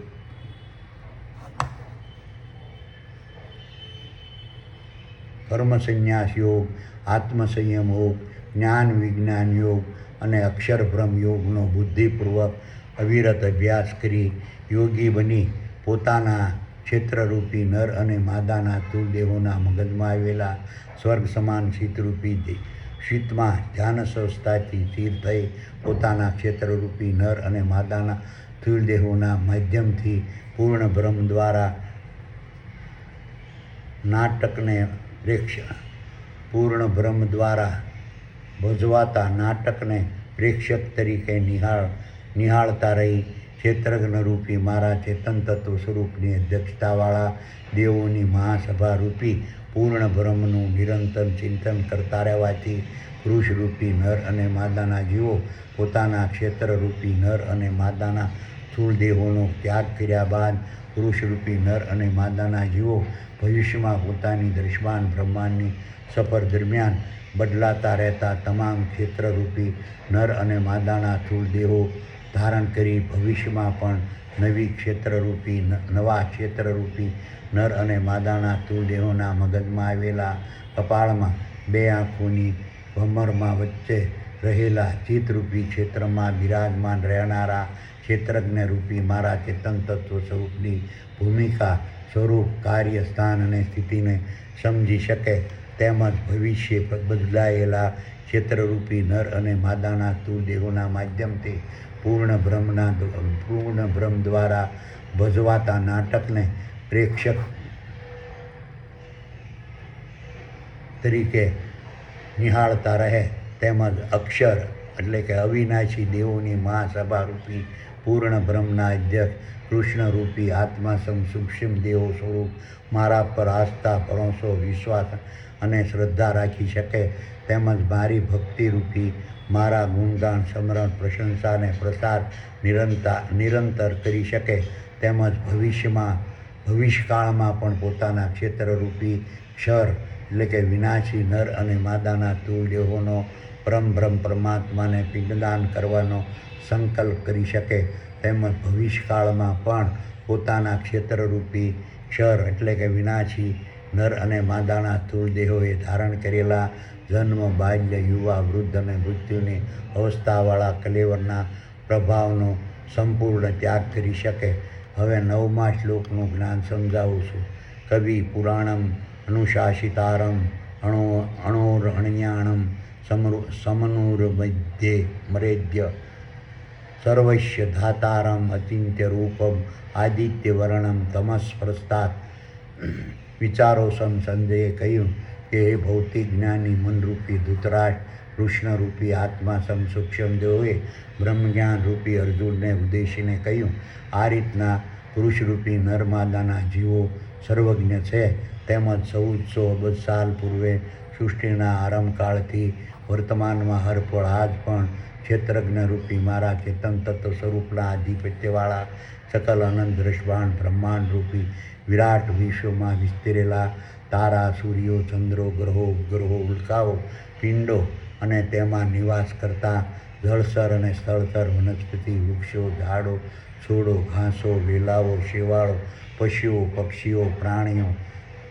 આત્મસંયમ યોગ, જ્ઞાન વિજ્ઞાન યોગ અને અક્ષર બ્રહ્મ યોગનો બુદ્ધિપૂર્વક અવિરત અભ્યાસ કરી યોગી બની પોતાના ક્ષેત્રરૂપી નર અને માદાના સ્થૂળ દેહોના મગજમાં આવેલા સ્વર્ગ સમાન શીતરૂપી શીતમાં ધ્યાન અવસ્થાથી સ્થિર થઈ પોતાના ક્ષેત્રરૂપી નર અને માદાના સ્થૂળ દેહોના માધ્યમથી પૂર્ણ બ્રહ્મ દ્વારા નાટકને ભજવાતા નાટકને પ્રેક્ષક તરીકે નિહાળતા રહી ક્ષેત્રજ્ઞ રૂપી મારા ચેતન તત્વ સ્વરૂપની અધ્યક્ષતાવાળા દેવોની મહાસભા રૂપી પૂર્ણ બ્રહ્મનું નિરંતર ચિંતન કરતા રહેવાથી પુરુષરૂપી નર અને માદાના જીવો પોતાના ક્ષેત્રરૂપી નર અને માદાના સ્થૂળ દેહોનો ત્યાગ કર્યા બાદ પુરુષરૂપી નર અને માદાના જીવો ભવિષ્યમાં પોતાની દૃશ્યમાન બ્રહ્માંડની સફર દરમિયાન બદલાતા રહેતા તમામ ક્ષેત્રરૂપી નર અને માદાના સ્થૂળ દેહો ધારણ કરી ભવિષ્યમાં પણ નવા ક્ષેત્રરૂપી નર અને માદાના સ્થૂળ દેહોના મગજમાં આવેલા કપાળમાં બે આંખોની ભમરમાં વચ્ચે રહેલા ચિત્તરૂપી ક્ષેત્રમાં બિરાજમાન રહેનારા ક્ષેત્રજ્ઞ રૂપી મારા ચેતન તત્વ સ્વરૂપની ભૂમિકા, સ્વરૂપ, કાર્ય, સ્થાન અને સ્થિતિને સમજી શકે તેમજ ભવિષ્ય બદલાયેલા ક્ષેત્રરૂપી નર અને માદાના સ્થૂળ દેહોના માધ્યમથી પૂર્ણ બ્રહ્મ દ્વારા ભજવાતા નાટકને પ્રેક્ષક તરીકે નિહાળતા રહે તેમજ અક્ષર એટલે કે અવિનાશી દેવોની મહાસભા રૂપી પૂર્ણ બ્રહ્મના અધ્યક્ષ કૃષ્ણરૂપી આત્મા સૂક્ષ્મ દેવો સ્વરૂપ મારા પર આસ્થા, ભરોસો, વિશ્વાસ અને શ્રદ્ધા રાખી શકે તેમજ મારી ભક્તિરૂપી મારા ગુણગાન, સ્મરણ, પ્રશંસા અને પ્રસાર નિરંતર કરી શકે તેમજ ભવિષ્યકાળમાં પણ પોતાના ક્ષેત્રરૂપી ક્ષર એટલે કે વિનાશી નર અને માદાના સ્થૂળ દેહોનો પરમબ્રહ્મ પરમાત્માને પિંડદાન કરવાનો સંકલ્પ કરી શકે તેમજ ભવિષ્યકાળમાં પણ પોતાના ક્ષેત્રરૂપી ક્ષર એટલે કે વિનાશી નર અને માદાના સ્થૂળ દેહોએ ધારણ કરેલા જન્મ, બાલ્ય, યુવા, વૃદ્ધ અને મૃત્યુની અવસ્થાવાળા કલેવરના પ્રભાવનો સંપૂર્ણ ત્યાગ કરી શકે. હવે 9મા શ્લોકનું જ્ઞાન સમજાવું છું. કવિ પુરાણમ અનુશાસિતારમ અણોરણ્યાણમ સમનુર્મધ્યે મરેદ્ય સર્વસ્ય ધાતારમ અચિંત્ય રૂપમ આદિત્યવર્ણમ તમસ્પ્રસ્તાત. વિચારો સંજયે કહ્યું કે હે ભૌતિક જ્ઞાની મનરૂપી ધૃતરાષ્ટ્ર, કૃષ્ણરૂપી આત્મા સૂક્ષ્મ દેવોએ બ્રહ્મજ્ઞાન રૂપી અર્જુનને ઉદ્દેશીને કહ્યું, આ રીતના પુરુષરૂપી નરમાદાના જીવો સર્વજ્ઞ છે તેમજ 1400 અબજ સાલ પૂર્વે સૃષ્ટિના આરંભકાળથી વર્તમાનમાં હરપળ આજ પણ ક્ષેત્રજ્ઞ રૂપી મારા ચેતન તત્વ સ્વરૂપના આધિપત્યવાળા સકલ અનંત દ્રષ્ટાંત બ્રહ્માંડ રૂપી વિરાટ વિશ્વમાં વિસ્તરેલા તારા, સૂર્યો, ચંદ્રો, ગ્રહો, ઉપગ્રહો, ઉલ્કાઓ, પિંડો અને તેમાં નિવાસ કરતા જળચર અને સ્થળચર વનસ્પતિ, વૃક્ષો, ઝાડો, છોડો, ઘાસો, વેલાઓ, શેવાળો, પશુઓ, પક્ષીઓ, પ્રાણીઓ,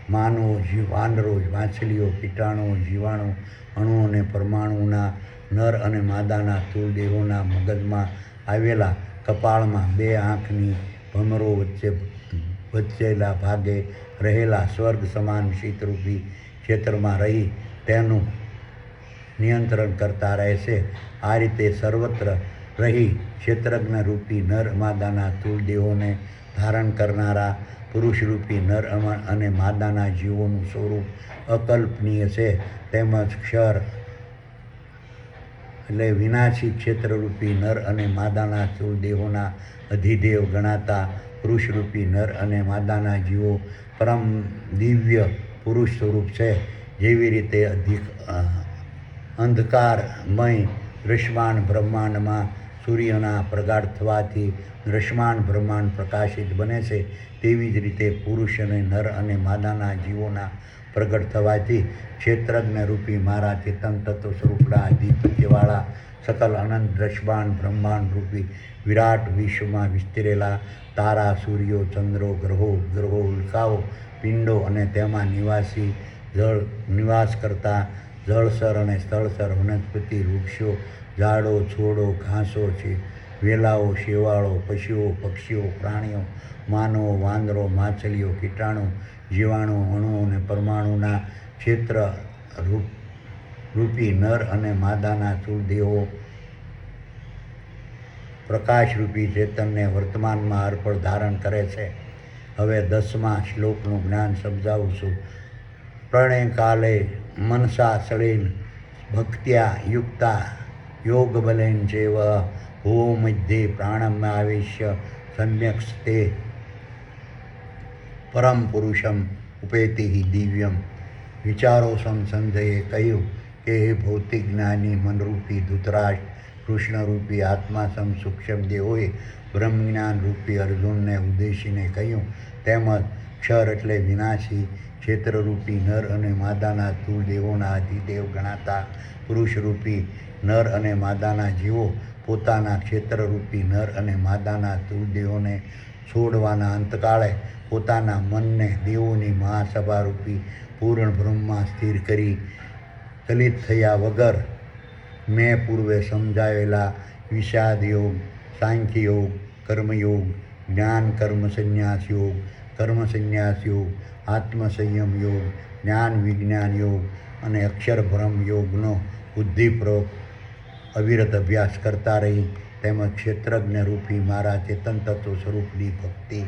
માનવો, વાનરો, માછલીઓ, કીટાણુઓ, જીવાણુ, અણુ અને પરમાણુના નર અને માદાના સ્થૂળ દેહોના મગજમાં આવેલા કપાળમાં બે આંખની ભમરો વચ્ચેલા ભાગે રહેલા સ્વર્ગ સમાન શીતરૂપી ક્ષેત્રમાં રહી તેનું નિયંત્રણ કરતા રહેશે. આ રીતે સર્વત્ર રહી ક્ષેત્રજ્ઞ રૂપી નર માદાના સ્થૂળ દેહોને ધારણ કરનારા પુરુષરૂપી નર અને માદાના જીવોનું સ્વરૂપ અકલ્પનીય છે તેમજ ક્ષર એટલે વિનાશી ક્ષેત્રરૂપી નર અને માદાના સ્થૂળ દેહોના અધિદેવ ગણાતા પુરુષરૂપી નર અને માદાના જીવો પરમ દિવ્ય પુરુષ સ્વરૂપ છે. જેવી રીતે અંધકારમય દૃશ્યમાન બ્રહ્માંડમાં સૂર્યના પ્રગાઢ થવાથી દૃશ્યમાન બ્રહ્માંડ પ્રકાશિત બને છે તેવી જ રીતે પુરુષ અને નર અને માદાના જીવોના પ્રગટ થવાથી ક્ષેત્રજ્ઞ રૂપી મારા ચેતન તત્વ સ્વરૂપના આધિપત્યવાળા સકલ અનંત દ્રશ્યમાન બ્રહ્માંડ રૂપી વિરાટ વિશ્વમાં વિસ્તરેલા તારા, સૂર્યો, ચંદ્રો, ગ્રહો, ઉપગ્રહો, ઉલ્કાઓ, પિંડો અને તેમાં નિવાસ કરતા જળચર અને સ્થળચર વનસ્પતિ, વૃક્ષો, ઝાડો, છોડો, ઘાસો છે, વેલાઓ, શેવાળો, પશુઓ, પક્ષીઓ, પ્રાણીઓ, માનવો, વાંદરો, માછલીઓ, કીટાણુ, જીવાણુ, અણુ અને પરમાણુના ક્ષેત્ર રૂપી નર અને માદાના સ્થૂળ દેહો પ્રકાશરૂપી ચેતનને વર્તમાનમાં અર્પણ ધારણ કરે છે. હવે 10મા શ્લોકનું જ્ઞાન સમજાવું છું. પ્રણય કાલે મનસા સળેન ભક્ત્યા યુક્તા યોગબલેન ચેવ ભૂ મધ્યે પ્રાણમાવેશ્ય સમ્યક્સ્તે પરમ પુરુષમ ઉપેતિ દિવ્યમ. વિચારો સંધ્યએ કહ્યું કે હે ભૌતિક જ્ઞાની મનરૂપી ધૃતરાષ્ટ્ર, કૃષ્ણરૂપી આત્મા સૂક્ષ્મ દેહોએ બ્રહ્મજ્ઞાન રૂપી અર્જુનને ઉદ્દેશીને કહ્યું. તેમજ ક્ષર એટલે વિનાશી ક્ષેત્રરૂપી નર અને માદાના સ્થૂળ દેહોના અધિદેવ ગણાતા પુરુષરૂપી નર અને માદાના જીવો પોતાના ક્ષેત્રરૂપી નર અને માદાના સ્થૂળ દેહોને છોડવાના અંતકાળે પોતાના મનને દેવોની મહાસભારૂપી પૂર્ણ બ્રહ્મમાં સ્થિર કરી ચલિત થયા વગર મેં પૂર્વે સમજાવેલા વિષાદ યોગ, સાંખ્ય યોગ, કર્મયોગ, જ્ઞાન કર્મ સંન્યાસ યોગ, કર્મ સંન્યાસ યોગ, આત્મસંયમ યોગ, જ્ઞાન વિજ્ઞાન યોગ અને અક્ષર બ્રહ્મ યોગનો બુદ્ધિપૂર્વક અવિરત અભ્યાસ કરતા રહી તેમજ ક્ષેત્રજ્ઞ રૂપી મારા ચેતન તત્વ સ્વરૂપની ભક્તિ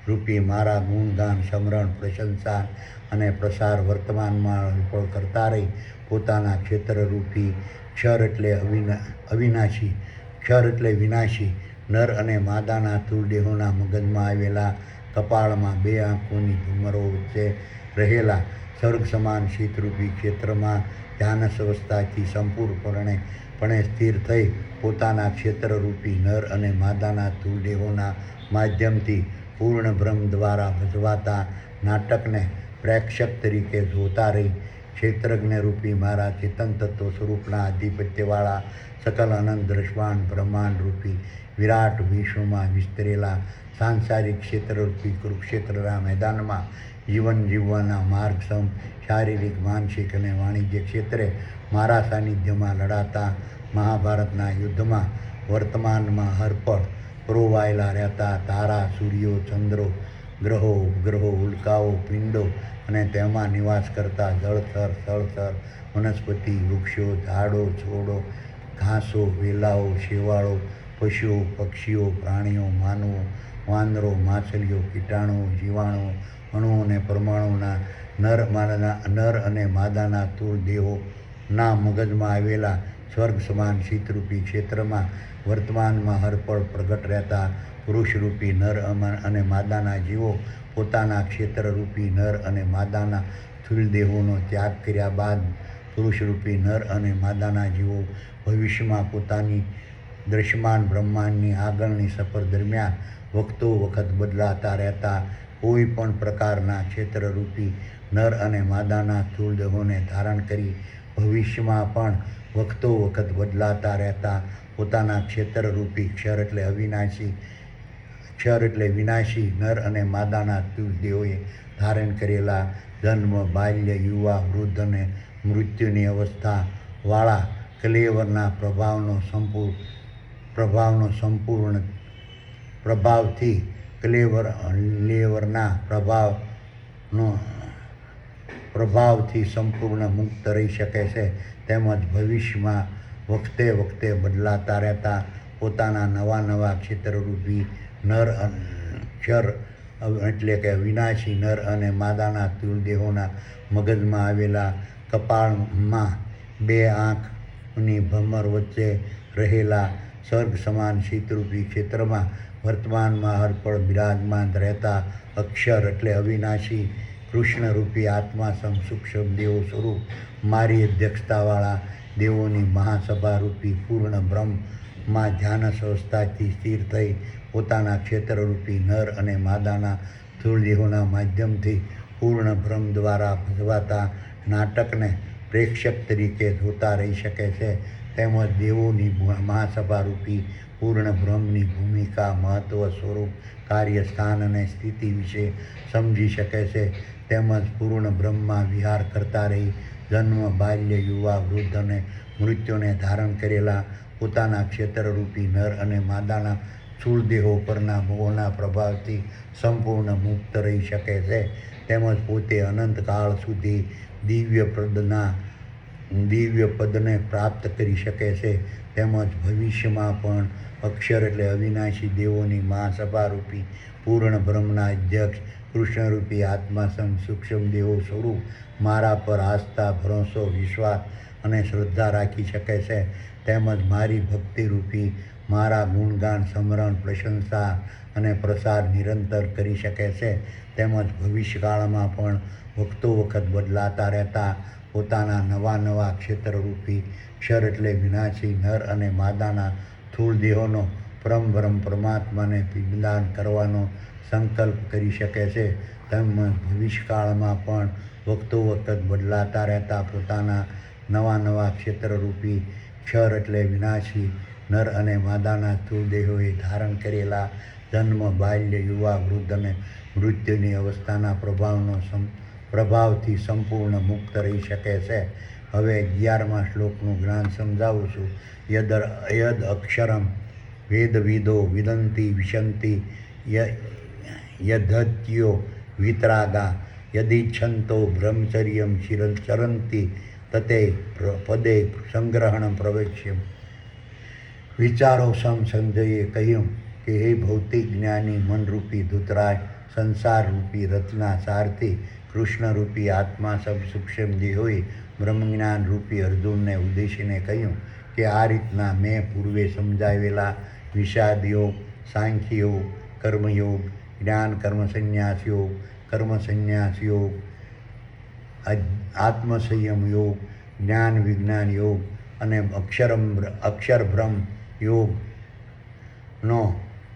રૂપી મારા ગુણગાન સ્મરણ પ્રશંસા અને પ્રસાર વર્તમાનમાં અર્પણ કરતા રહી પોતાના ક્ષેત્રરૂપી ક્ષર એટલે અવિનાશી ક્ષર એટલે વિનાશી નર અને માદાના સ્થૂળ દેહોના મગજમાં આવેલા કપાળમાં બે આંખોની ભૂમરો વચ્ચે રહેલા સ્વર્ગ સમાન શીતરૂપી ક્ષેત્રમાં ધ્યાનસ્વસ્થાથી સંપૂર્ણપણે સ્થિર થઈ પોતાના ક્ષેત્રરૂપી નર અને માદાના સ્થૂળ દેહોના માધ્યમથી પૂર્ણ બ્રહ્મ દ્વારા ભજવાતા નાટકને પ્રેક્ષક તરીકે જોતા રહી ક્ષેત્રજ્ઞ રૂપી મારા ચેતન તત્વ સ્વરૂપના આધિપત્યવાળા સકલ અનંત દ્રષ્ટાંત બ્રહ્માંડ રૂપી વિરાટ વિશ્વમાં વિસ્તરેલા સાંસારિક ક્ષેત્રરૂપી કુરુક્ષેત્રના મેદાનમાં જીવન જીવવાના માર્ગ સમ શારીરિક માનસિક અને વાણિજ્ય ક્ષેત્રે મારા સાનિધ્યમાં લડાતા મહાભારતના યુદ્ધમાં વર્તમાનમાં હરપળ પરોવાયેલા રહેતા તારા, સૂર્યો, ચંદ્રો, ગ્રહો, ઉપગ્રહો, ઉલ્કાઓ, પિંડો અને તેમાં નિવાસ કરતા જળચર, સ્થળચર, વનસ્પતિ, વૃક્ષો, ઝાડો, છોડો, ઘાસો, વેલાઓ, શેવાળો, પશુઓ, પક્ષીઓ, પ્રાણીઓ, માનવો, વાંદરો, માછલીઓ, કીટાણુઓ, જીવાણુઓ, અણુઓ અને પરમાણુના નર અને માદાના સ્થૂળ દેહોના મગજમાં આવેલા સ્વર્ગ સમાન શીતરૂપી ક્ષેત્રમાં વર્તમાનમાં હરપળ પ્રગટ રહેતા પુરુષરૂપી નર અને માદાના જીવો પોતાના ક્ષેત્રરૂપી નર અને માદાના સ્થૂળ દેહોનો ત્યાગ કર્યા બાદ પુરુષરૂપી નર અને માદાના જીવો ભવિષ્યમાં પોતાની દ્રશ્યમાન બ્રહ્માંડની આગળની સફર દરમિયાન વખતો વખત બદલાતા રહેતા કોઈ પણ પ્રકારના ક્ષેત્રરૂપી નર અને માદાના સ્થૂળ દેહોને ધારણ કરી ભવિષ્યમાં પણ વખતો વખત બદલાતા રહેતા પોતાના ક્ષેત્રરૂપી ક્ષર એટલે વિનાશી નર અને માદાના સ્થૂળ દેહોએ ધારણ કરેલા જન્મ, બાલ્ય, યુવા, વૃદ્ધ અને મૃત્યુની અવસ્થાવાળા કલેવરના પ્રભાવથી કલેવરના પ્રભાવથી સંપૂર્ણ મુક્ત રહી શકે છે તેમજ ભવિષ્યમાં વખતે વખતે બદલાતા રહેતા પોતાના નવા ક્ષેત્રરૂપી નર ક્ષર એટલે કે વિનાશી નર અને માદાના સ્થૂળ દેહોના મગજમાં આવેલા કપાળમાં બે આંખની ભમર વચ્ચે રહેલા સ્વર્ગ સમાન શીતરૂપી ક્ષેત્રમાં વર્તમાનમાં હરપળ બિરાજમાન રહેતા અક્ષર એટલે અવિનાશી કૃષ્ણરૂપી આત્મા સૂક્ષ્મ દેવો સ્વરૂપ મારી અધ્યક્ષતાવાળા દેવોની મહાસભારૂપી પૂર્ણ બ્રહ્મમાં ધ્યાન સંસ્થાથી સ્થિર થઈ પોતાના ક્ષેત્રરૂપી નર અને માદાના સ્થૂળ દેહોના માધ્યમથી પૂર્ણ બ્રહ્મ દ્વારા ભજવાતા નાટકને પ્રેક્ષક તરીકે જોતા રહી શકે છે તેમજ દેવોની મહાસભારૂપી પૂર્ણ બ્રહ્મની ભૂમિકા, મહત્વ, સ્વરૂપ, કાર્ય, સ્થાન અને સ્થિતિ વિશે સમજી શકે છે તેમજ પૂર્ણ બ્રહ્મમાં વિહાર કરતા રહી જન્મ, બાલ્ય, યુવા, વૃદ્ધ અને મૃત્યુને ધારણ કરેલા પોતાના ક્ષેત્રરૂપી નર અને માદાના સ્થૂળ દેહો પરના મોહના પ્રભાવથી સંપૂર્ણ મુક્ત રહી શકે છે તેમજ પોતે અનંતકાળ સુધી દિવ્ય પદને પ્રાપ્ત કરી શકે છે તેમજ ભવિષ્યમાં પણ અક્ષર એટલે અવિનાશી દેવોની મહાસભારૂપી પૂર્ણ બ્રહ્મના અધ્યક્ષ કૃષ્ણરૂપી આત્મા સૂક્ષ્મ દેવો સ્વરૂપ મારા પર આસ્થા, ભરોસો, વિશ્વાસ અને શ્રદ્ધા રાખી શકે છે, તેમજ મારી ભક્તિરૂપી મારા ગુણગાન, સ્મરણ, પ્રશંસા અને પ્રસાર નિરંતર કરી શકે છે, તેમજ ભવિષ્યકાળમાં પણ વખતો વખત બદલાતા રહેતા પોતાના નવા ક્ષેત્રરૂપી ક્ષર એટલે વિનાશી નર અને માદાના સ્થૂળ દેહોનો પરમ પરમાત્માને પિંડદાન કરવાનો સંકલ્પ કરી શકે છે, તેમજ ભવિષ્યકાળમાં પણ વખતો વખત બદલાતા રહેતા પોતાના નવા ક્ષેત્રરૂપી ક્ષર એટલે વિનાશી નર અને માદાના સ્થૂળ દેહોએ ધારણ કરેલા જન્મ, બાલ્ય, યુવા, વૃદ્ધ અને મૃત્યુની અવસ્થાના પ્રભાવથી સંપૂર્ણ મુક્ત રહી શકે છે. હવે 11મા શ્લોકનું જ્ઞાન સમજાવું છું. યદ અક્ષરમ વેદવિદો વિદંતિ વિશંતિ યદ્ધત્યો વિતરાગા યદિચ્છન્તો બ્રહ્મચર્યમ ચરંતિ તતે પદે સંગ્રહણ પ્રવેશ્યમ. વિચારો સંજયે કહ્યું કે હે ભૌતિક જ્ઞાની મનરૂપી ધૂતરાજ, સંસારરૂપી રથના સારથી કૃષ્ણરૂપી આત્મા સૂક્ષ્મ દેહોએ બ્રહ્મજ્ઞાન રૂપી અર્જુનને ઉદ્દેશીને કહ્યું કે આ રીતના મેં પૂર્વે સમજાવેલા વિષાદ યોગ, સાંખ્ય યોગ, કર્મયોગ, જ્ઞાન કર્મ સંન્યાસ યોગ, આત્મસંયમ યોગ, જ્ઞાન વિજ્ઞાન યોગ અને અક્ષરબ્રહ્મ યોગનો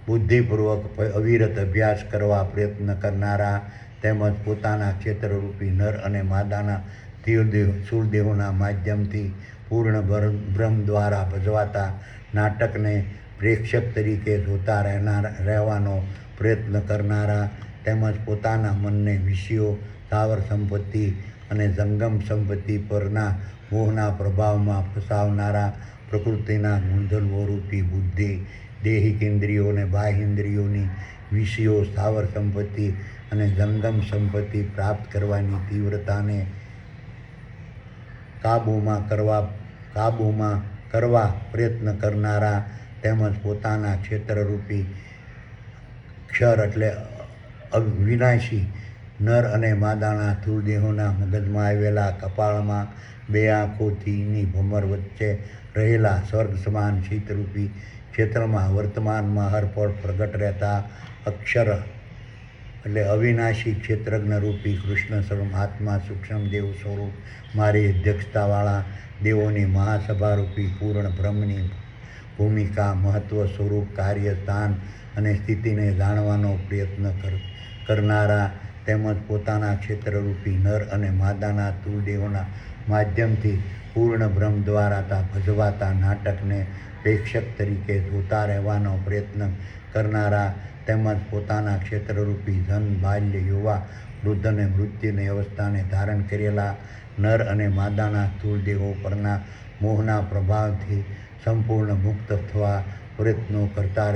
બુદ્ધિપૂર્વક અવિરત અભ્યાસ કરવા પ્રયત્ન કરનારા, તેમજ પોતાના ક્ષેત્રરૂપી નર અને માદાના સ્થૂળ દેહોના માધ્યમથી પૂર્ણ બ્રહ્મ દ્વારા ભજવાતા નાટકને પ્રેક્ષક તરીકે જોતા રહેવાનો પ્રયત્ન કરનારા, તેમજ પોતાના મનને વિષયો, સ્થાવર સંપત્તિ અને જંગમ સંપત્તિ પરના મોહના પ્રભાવમાં ફસાવનારા, પ્રકૃતિના ગુણધર્મોરૂપી બુદ્ધિ, દૈહિક ઇન્દ્રિયો અને બાહ્યેન્દ્રિયોની વિષયો, સ્થાવર સંપત્તિ અને જંગમ સંપત્તિ પ્રાપ્ત કરવાની તીવ્રતાને કાબૂમાં કરવા પ્રયત્ન કરનારા, તેમજ પોતાના ક્ષેત્રરૂપી ક્ષર એટલે વિનાશી નર અને માદાના સ્થૂળ દેહોના મગજમાં આવેલા, કપાળમાં 2 આંખોથીની ભમર વચ્ચે રહેલા સ્વર્ગ સમાન શીતરૂપી ક્ષેત્રમાં વર્તમાનમાં હરપળ પ્રગટ રહેતા અક્ષર એટલે અવિનાશી ક્ષેત્રજ્ઞરૂપી કૃષ્ણ આત્મા સૂક્ષ્મ દેવ સ્વરૂપ મારી અધ્યક્ષતાવાળા દેવોની મહાસભારૂપી પૂર્ણ બ્રહ્મની ભૂમિકા, મહત્વ, સ્વરૂપ, કાર્ય, સ્થાન અને સ્થિતિને જાણવાનો પ્રયત્ન કરનારા, તેમજ પોતાના ક્ષેત્રરૂપી નર અને માદાના સ્થૂળ દેહોના માધ્યમથી પૂર્ણ બ્રહ્મ દ્વારા ભજવાતા નાટકને પ્રેક્ષક તરીકે જોતા રહેવાનો પ્રયત્ન કરનારા, તેમજ પોતાના ક્ષેત્રરૂપી જન્મ, બાલ્ય, યુવા, વૃદ્ધ અને મૃત્યુની અવસ્થાને ધારણ કરેલા નર અને માદાના સ્થૂળ દેહો પરના મોહના પ્રભાવથી સંપૂર્ણ મુક્ત થવા પ્રયત્નો કરતા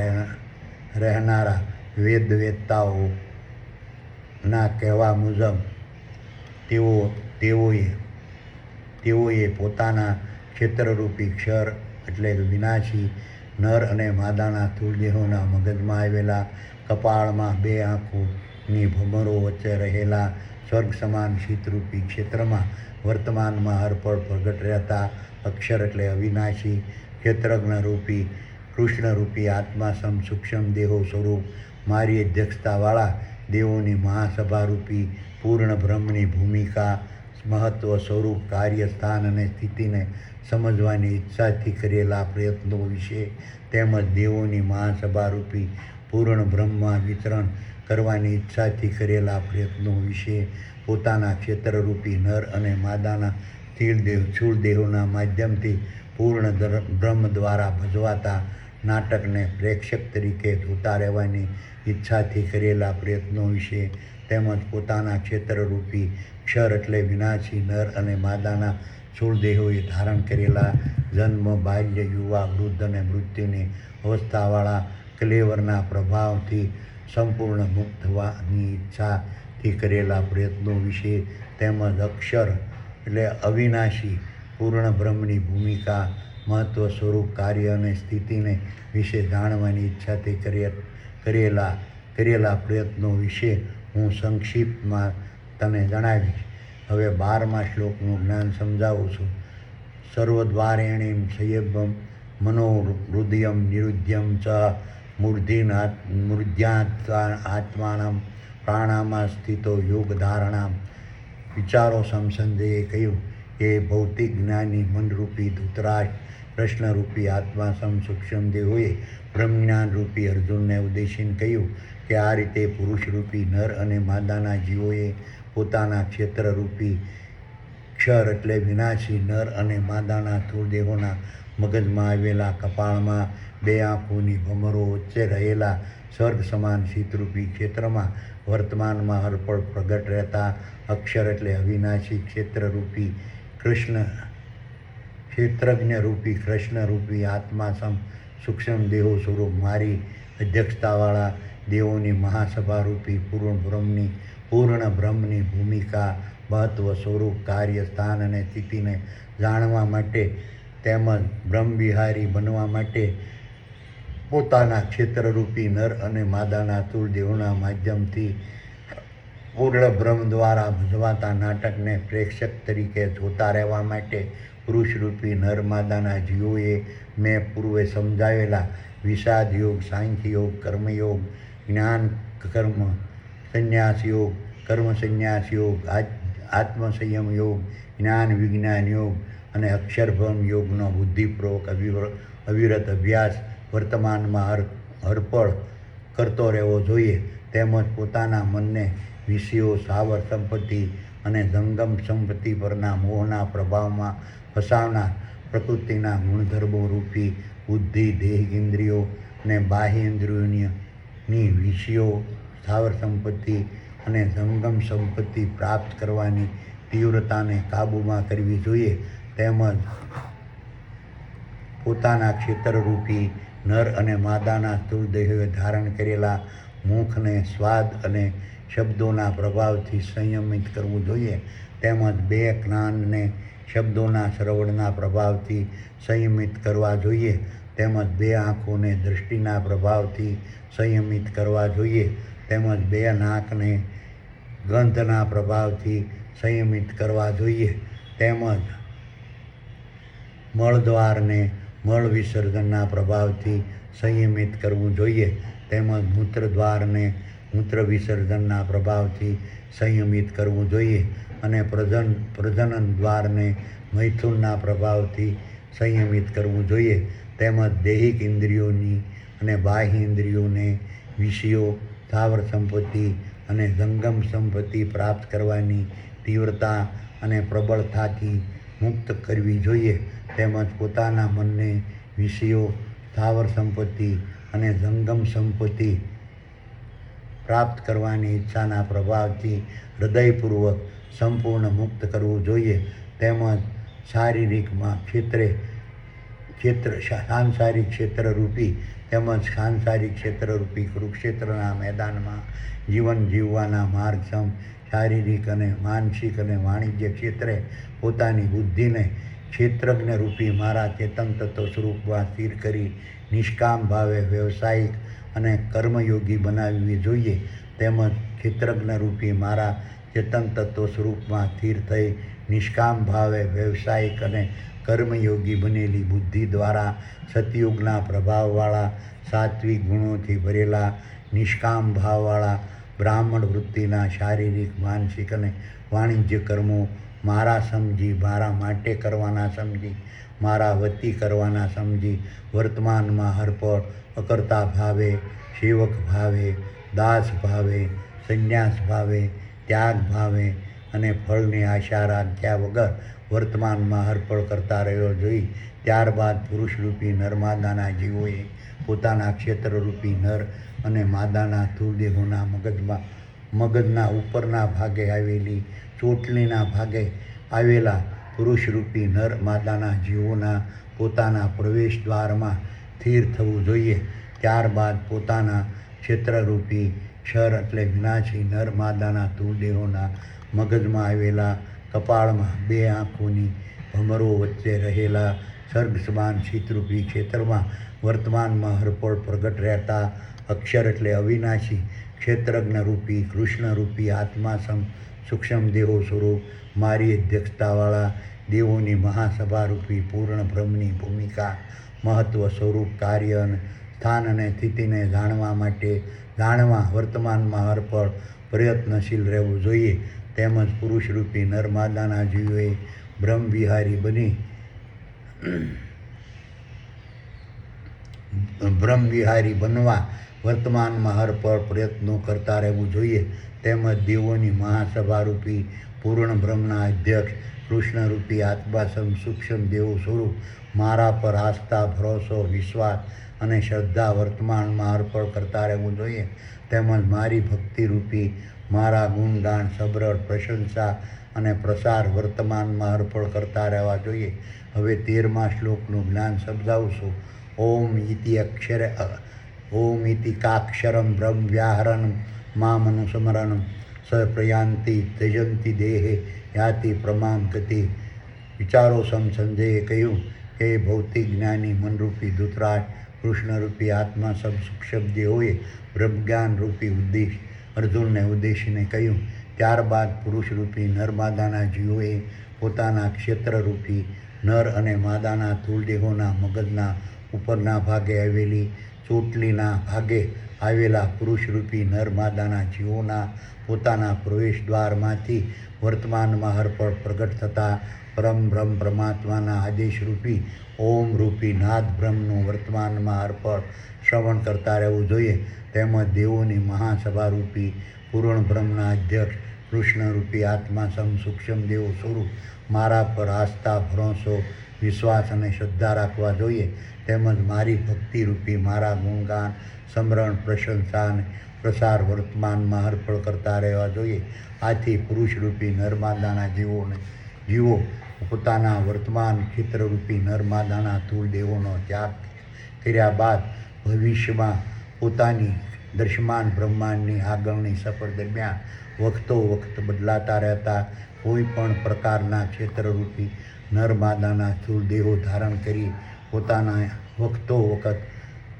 રહેનારા વેદવેત્તાઓના કહેવા મુજબ તેઓએ પોતાના ક્ષેત્રરૂપી ક્ષર એટલે વિનાશી નર અને માદાના સ્થૂળ દેહોના મગજમાં આવેલા, કપાળમાં 2 આંખોની ભમરો વચ્ચે રહેલા સ્વર્ગ સમાન શીતરૂપી ક્ષેત્રમાં વર્તમાનમાં હરપળ પ્રગટ રહેતા અક્ષર એટલે અવિનાશી ક્ષેત્રજ્ઞરૂપી કૃષ્ણરૂપી આત્મા સૂક્ષ્મ દેહો સ્વરૂપ મારી અધ્યક્ષતાવાળા દેવોની મહાસભારૂપી પૂર્ણ બ્રહ્મની ભૂમિકા, મહત્વ, સ્વરૂપ, કાર્ય, સ્થાન અને સ્થિતિને સમજવાની ઈચ્છાથી કરેલા પ્રયત્નો વિશે, તેમજ દેવોની મહાસભારૂપી પૂર્ણ બ્રહ્મમાં વિચરણ કરવાની ઈચ્છાથી કરેલા પ્રયત્નો વિશે, પોતાના ક્ષેત્રરૂપી નર અને માદાના સ્થૂળ દેહોના માધ્યમથી પૂર્ણ બ્રહ્મ દ્વારા ભજવાતા નાટકને પ્રેક્ષક તરીકે જોતા રહેવાની ઈચ્છાથી કરેલા પ્રયત્નો વિશે, તેમજ પોતાના ક્ષેત્રરૂપી ક્ષર એટલે વિનાશી નર અને માદાના સ્થૂળ દેહોએ ધારણ કરેલા જન્મ, બાલ્ય, યુવા, વૃદ્ધ અને મૃત્યુની અવસ્થાવાળા કલેવરના પ્રભાવથી સંપૂર્ણ મુક્ત થવાની ઈચ્છાથી કરેલા પ્રયત્નો વિશે, તેમજ અક્ષર એટલે અવિનાશી પૂર્ણ બ્રહ્મની ભૂમિકા, મહત્વ, સ્વરૂપ, કાર્ય અને સ્થિતિને વિશે જાણવાની ઈચ્છાથી કરેલા પ્રયત્નો વિશે હું સંક્ષિપ્તમાં તને જણાવીશ. હવે 12મા શ્લોકનું જ્ઞાન સમજાવું છું. સર્વદ્વારેણીમ સંયબ્બમ મનોહૃદયમ નિરુદ્ધ્યમ ચ મૂર્ધ્યાત્ આત્માનમ પ્રાણામાં સ્થિતો યોગ ધારણામ. વિચારો સમસંજયે કહ્યું કે ભૌતિક જ્ઞાની મનરૂપી ધૃતરાષ્ટ્ર કૃષ્ણરૂપી આત્મા સૂક્ષ્મ દેહોએ બ્રહ્મજ્ઞાનરૂપી અર્જુનને ઉદ્દેશીને કહ્યું કે આ રીતે પુરુષરૂપી નર અને માદાના જીવોએ પોતાના ક્ષેત્રરૂપી ક્ષર એટલે વિનાશી નર અને માદાના સ્થૂળ દેહોના મગજમાં આવેલા કપાળમાં બે આંખોની ભમરો વચ્ચે રહેલા સ્વર્ગ સમાન શીતરૂપી ક્ષેત્રમાં વર્તમાનમાં હરપળ પ્રગટ રહેતા અક્ષર એટલે અવિનાશી ક્ષેત્રરૂપી ક્ષેત્રજ્ઞરૂપી કૃષ્ણરૂપી આત્મા સૂક્ષ્મ દેહો સ્વરૂપ મારી અધ્યક્ષતાવાળા દેવોની મહાસભારૂપી પૂર્ણ બ્રહ્મની ભૂમિકા મહત્વ સ્વરૂપ કાર્ય સ્થાન અને સ્થિતિને જાણવા માટે તેમજ બ્રહ્મવિહારી બનવા માટે પોતાના ક્ષેત્રરૂપી નર અને માદાના સ્થૂળ દેહોના માધ્યમથી પૂર્ણ બ્રહ્મ દ્વારા ભજવાતા નાટકને પ્રેક્ષક તરીકે જોતા રહેવા માટે પુરુષરૂપી નર માદાના જીવોએ મેં પૂર્વે સમજાવેલા વિષાદ યોગ, સાંખ્ય યોગ, કર્મયોગ, જ્ઞાન કર્મ સંન્યાસ યોગ, કર્મ સંન્યાસ યોગ, આત્મસંયમ યોગ, જ્ઞાન વિજ્ઞાન યોગ અને અક્ષરભ્રમ યોગનો બુદ્ધિપૂર્વક અવિરત અભ્યાસ વર્તમાનમાં હરપળ કરતો રહેવો જોઈએ. તેમજ પોતાના મનને વિષયો, સ્થાવર સંપત્તિ અને જંગમ સંપત્તિ પરના મોહના પ્રભાવમાં ફસાવનાર પ્રકૃતિના ગુણધર્મો રૂપી બુદ્ધિ, દેહ ઇન્દ્રિયો અને બાહ્ય ઇન્દ્રિયોની વિષયો, સ્થાવર સંપત્તિ અને જંગમ સંપત્તિ પ્રાપ્ત કરવાની તીવ્રતાને કાબૂમાં કરવી જોઈએ. તેમજ પોતાના ક્ષેત્રરૂપી નર અને માદાના સ્થૂળ દેહોએ ધારણ કરેલા મુખને સ્વાદ અને શબ્દોના પ્રભાવથી સંયમિત કરવું જોઈએ. તેમજ બે જ્ઞાનને શબ્દોના શ્રવણના પ્રભાવથી સંયમિત કરવા જોઈએ. તેમજ બે આંખોને દૃષ્ટિના પ્રભાવથી સંયમિત કરવા જોઈએ. તેમજ બે નાકને ગંધના પ્રભાવથી સંયમિત કરવા જોઈએ. તેમજ મળદ્વારને મળ વિસર્જનના પ્રભાવથી સંયમિત કરવું જોઈએ. તેમજ મૂત્રદ્વારને મૂત્ર વિસર્જનના પ્રભાવથી સંયમિત કરવું જોઈએ. અને પ્રજનન દ્વારને મૈથુનના પ્રભાવથી સંયમિત કરવું જોઈએ. તેમજ દૈહિક ઇન્દ્રિયોની અને બાહ્ય ઇન્દ્રિયોને વિષયો, સ્થાવર સંપત્તિ અને જંગમ સંપત્તિ પ્રાપ્ત કરવાની તીવ્રતા અને પ્રબળતાથી મુક્ત કરવી જોઈએ. તેમજ પોતાના મનને વિષયો, સ્થાવર સંપત્તિ અને જંગમ સંપત્તિ પ્રાપ્ત કરવાની ઈચ્છાના પ્રભાવથી હૃદયપૂર્વક સંપૂર્ણ મુક્ત કરવું જોઈએ. તેમજ શારીરિકમાં સાંસારિક ક્ષેત્રરૂપી તેમજ સાંસારિક ક્ષેત્રરૂપી કુરુક્ષેત્રના મેદાનમાં જીવન જીવવાના માર્ગસમ શારીરિક અને માનસિક અને વાણિજ્ય ક્ષેત્રે પોતાની બુદ્ધિને ક્ષેત્રજ્ઞરૂપી મારા ચેતન તત્વ સ્વરૂપમાં સ્થિર કરી નિષ્કામ ભાવે વ્યવસાયિક અને કર્મયોગી બનાવવી જોઈએ. તેમજ ક્ષેત્રજ્ઞરૂપી મારા ચેતન તત્વ સ્વરૂપમાં સ્થિર થઈ નિષ્કામ ભાવે વ્યવસાયિક અને કર્મયોગી બનેલી બુદ્ધિ દ્વારા સતયુગના પ્રભાવવાળા સાત્વિક ગુણોથી ભરેલા નિષ્કામ ભાવવાળા બ્રાહ્મણ વૃત્તિના શારીરિક, માનસિક અને વાણિજ્ય કર્મો મારા સમજી, મારા માટે કરવાના સમજી, મારા વતી કરવાના સમજી વર્તમાનમાં હરપળ અકર્તા ભાવે, સેવક ભાવે, દાસ ભાવે, સંન્યાસ ભાવે, ત્યાગ ભાવે અને ફળની આશા રાખ્યા વગર વર્તમાનમાં હરપળ કરતા રહ્યો જોઈ. ત્યારબાદ પુરુષરૂપી નરમાદાના જીવોએ પોતાના ક્ષેત્રરૂપી નર અને માદાના સ્થૂળ દેહોના મગજના ઉપરના ભાગે આવેલી ચોટલીના ભાગે આવેલા પુરુષરૂપી નર માદાના જીવોના પોતાના પ્રવેશ દ્વારમાં સ્થિર થવું જોઈએ. ત્યારબાદ પોતાના ક્ષેત્રરૂપી ક્ષર એટલે વિનાશી નર માદાના સ્થૂળ દેહોના મગજમાં આવેલા કપાળમાં બે આંખોની ભમરો વચ્ચે રહેલા સર્ગ સમાન શીતરૂપી ક્ષેત્રમાં વર્તમાનમાં હરપળ પ્રગટ રહેતા અક્ષર એટલે અવિનાશી ક્ષેત્રજ્ઞરૂપી કૃષ્ણરૂપી આત્મા સૂક્ષ્મ દેહો સ્વરૂપ મારી અધ્યક્ષતાવાળા દેવોની મહાસભારૂપી પૂર્ણ બ્રહ્મની ભૂમિકા, મહત્વ, સ્વરૂપ, કાર્ય અને સ્થાન અને સ્થિતિને જાણવા વર્તમાનમાં અર્પણ પ્રયત્નશીલ રહેવું જોઈએ. તેમજ પુરુષરૂપી નરમાદાના જીવોએ બ્રહ્મવિહારી બનવા વર્તમાનમાં હરપળ પ્રયત્નો કરતા રહેવું જોઈએ. તેમજ દેવોની મહાસભારૂપી પૂર્ણ બ્રહ્મના અધ્યક્ષ કૃષ્ણરૂપી આત્મા સૂક્ષ્મ દેવો સ્વરૂપ મારા પર આસ્થા, ભરોસો, વિશ્વાસ અને શ્રદ્ધા વર્તમાનમાં અર્પણ કરતા રહેવું જોઈએ. તેમજ મારી ભક્તિરૂપી મારા ગુણગાન, સબરળ પ્રશંસા અને પ્રસાર વર્તમાનમાં અર્પણ કરતા રહેવા જોઈએ. હવે 13મા શ્લોકનું જ્ઞાન સમજાવું છું. ઓમ ઇતિ કાક્ષરમ બ્રહ્મ વ્યાહરણમ મામનુસ્મરણમ સ પ્રયાન્તિ ત્યજંતિ દેહે યાતિ પ્રમામ ગતિ. વિચારો સંજયે કહ્યું કે ભૌતિક જ્ઞાની મનરૂપી ધૃતરાજ કૃષ્ણરૂપી આત્મા સૂક્ષ્મ દેહોએ બ્રહ્મજ્ઞાન રૂપી ઉદ્દેશ અર્જુનને ઉદ્દેશીને કહ્યું. ત્યારબાદ પુરુષરૂપી નરમાદાના જીવોએ પોતાના ક્ષેત્રરૂપી નર અને માદાના સ્થૂળ દેહોના મગજના ઉપરના ભાગે આવેલી ચોટલીના ભાગે આવેલા પુરુષરૂપી નરમાદાના જીવોના પોતાના પ્રવેશ દ્વારમાંથી વર્તમાનમાં હરપળ પ્રગટ થતા પરમ પરમાત્માના આદેશરૂપી ઓમ રૂપી નાદ બ્રહ્મનું વર્તમાનમાં હરપળ શ્રવણ કરતા રહેવું જોઈએ. તેમજ દેવોની મહાસભારૂપી પૂર્ણ બ્રહ્મના અધ્યક્ષ કૃષ્ણરૂપી આત્મા સૂક્ષ્મ દેવો સ્વરૂપ મારા પર આસ્થા, ભરોસો, વિશ્વાસ અને શ્રદ્ધા રાખવા જોઈએ. તેમજ મારી ભક્તિરૂપી મારા ગુણગાન, સ્મરણ, પ્રશંસા અને પ્રસાર વર્તમાનમાં અર્પણ કરતા રહેવા જોઈએ. આથી પુરુષરૂપી નરમાદાના જીવો પોતાના વર્તમાન ક્ષેત્રરૂપી નરમાદાના સ્થૂળ દેવોનો ત્યાગ કર્યા બાદ ભવિષ્યમાં પોતાની દૃશ્યમાન બ્રહ્માંડની આગળની સફર દરમિયાન વખતો બદલાતા રહેતા કોઈ પણ પ્રકારના ક્ષેત્રરૂપી નરમાદાના સ્થૂળ દેહો ધારણ કરી પોતાના વખત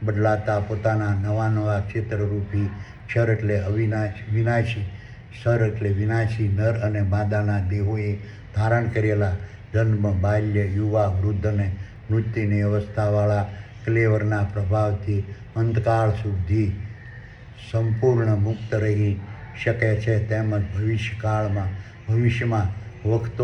બદલાતા પોતાના નવા ક્ષેત્રરૂપી ક્ષર એટલે વિનાશી નર અને માદાના દેહોએ ધારણ કરેલા જન્મ, બાલ્ય, યુવા, વૃદ્ધ અને મૃત્યુની અવસ્થાવાળા ક્લેવરના પ્રભાવથી અંતકાળ સુધી સંપૂર્ણ મુક્ત રહી શકે છે. તેમજ ભવિષ્યમાં વખત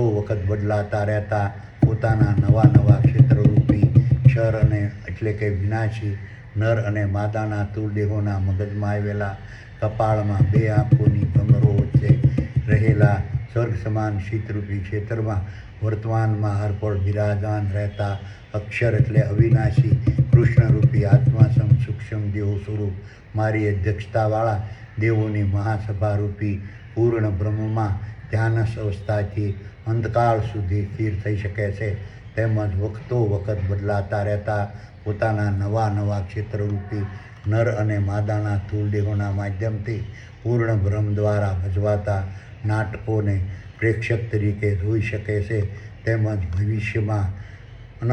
બદલાતા રહેતા પોતાના નવા ક્ષેત્રરૂપી ક્ષર અને એટલે કે વિનાશી નર અને માદાના સ્થૂળ દેહોના મગજમાં આવેલા કપાળમાં 2 આંખોની ભમરો વચ્ચે રહેલા સ્વર્ગ સમાન શીતરૂપી ક્ષેત્રમાં વર્તમાનમાં હરપળ બિરાજમાન રહેતા અક્ષર એટલે અવિનાશી કૃષ્ણરૂપી આત્મા સૂક્ષ્મ દેવો સ્વરૂપ મારી અધ્યક્ષતાવાળા દેવોની મહાસભારૂપી પૂર્ણ બ્રહ્મમાં ધ્યાનસ્થ અવસ્થાથી અંતકાળ સુધી સ્થિર થઈ શકે છે. તેમજ વખત બદલાતા રહેતા પોતાના નવા ક્ષેત્રરૂપી નર અને માદાના સ્થૂળ દેહોના માધ્યમથી પૂર્ણ બ્રહ્મ દ્વારા ભજવાતા નાટકોને પ્રેક્ષક તરીકે જોઈ શકે છે. તેમજ ભવિષ્યમાં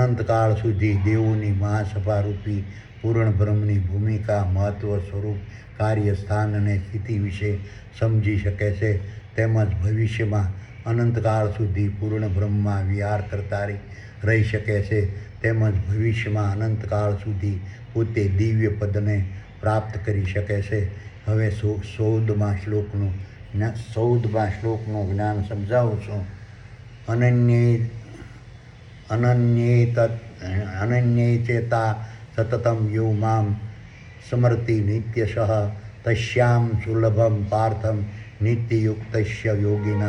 અનંતકાળ સુધી દેવોની મહાસભારૂપી પૂર્ણ બ્રહ્મની ભૂમિકા, મહત્વ, સ્વરૂપ, કાર્ય, સ્થાન અને સ્થિતિ વિશે સમજી શકે છે. તેમજ ભવિષ્યમાં અનંતકાળ સુધી પૂર્ણ બ્રહ્મમાં વિહાર કરતા રહી શકે છે. તેમજ ભવિષ્યમાં અનંતકાળ સુધી પોતે દિવ્ય પદને પ્રાપ્ત કરી શકે છે. હવે 14મા શ્લોકનું જ્ઞાન સમજાવું છું. અનન્યચેતા સતતમ યો મામ સ્મરતિ નિત્યશઃ તસ્યામ સુલભમ પાર્થમ નિત્યયુક્તસ્ય યોગિનઃ.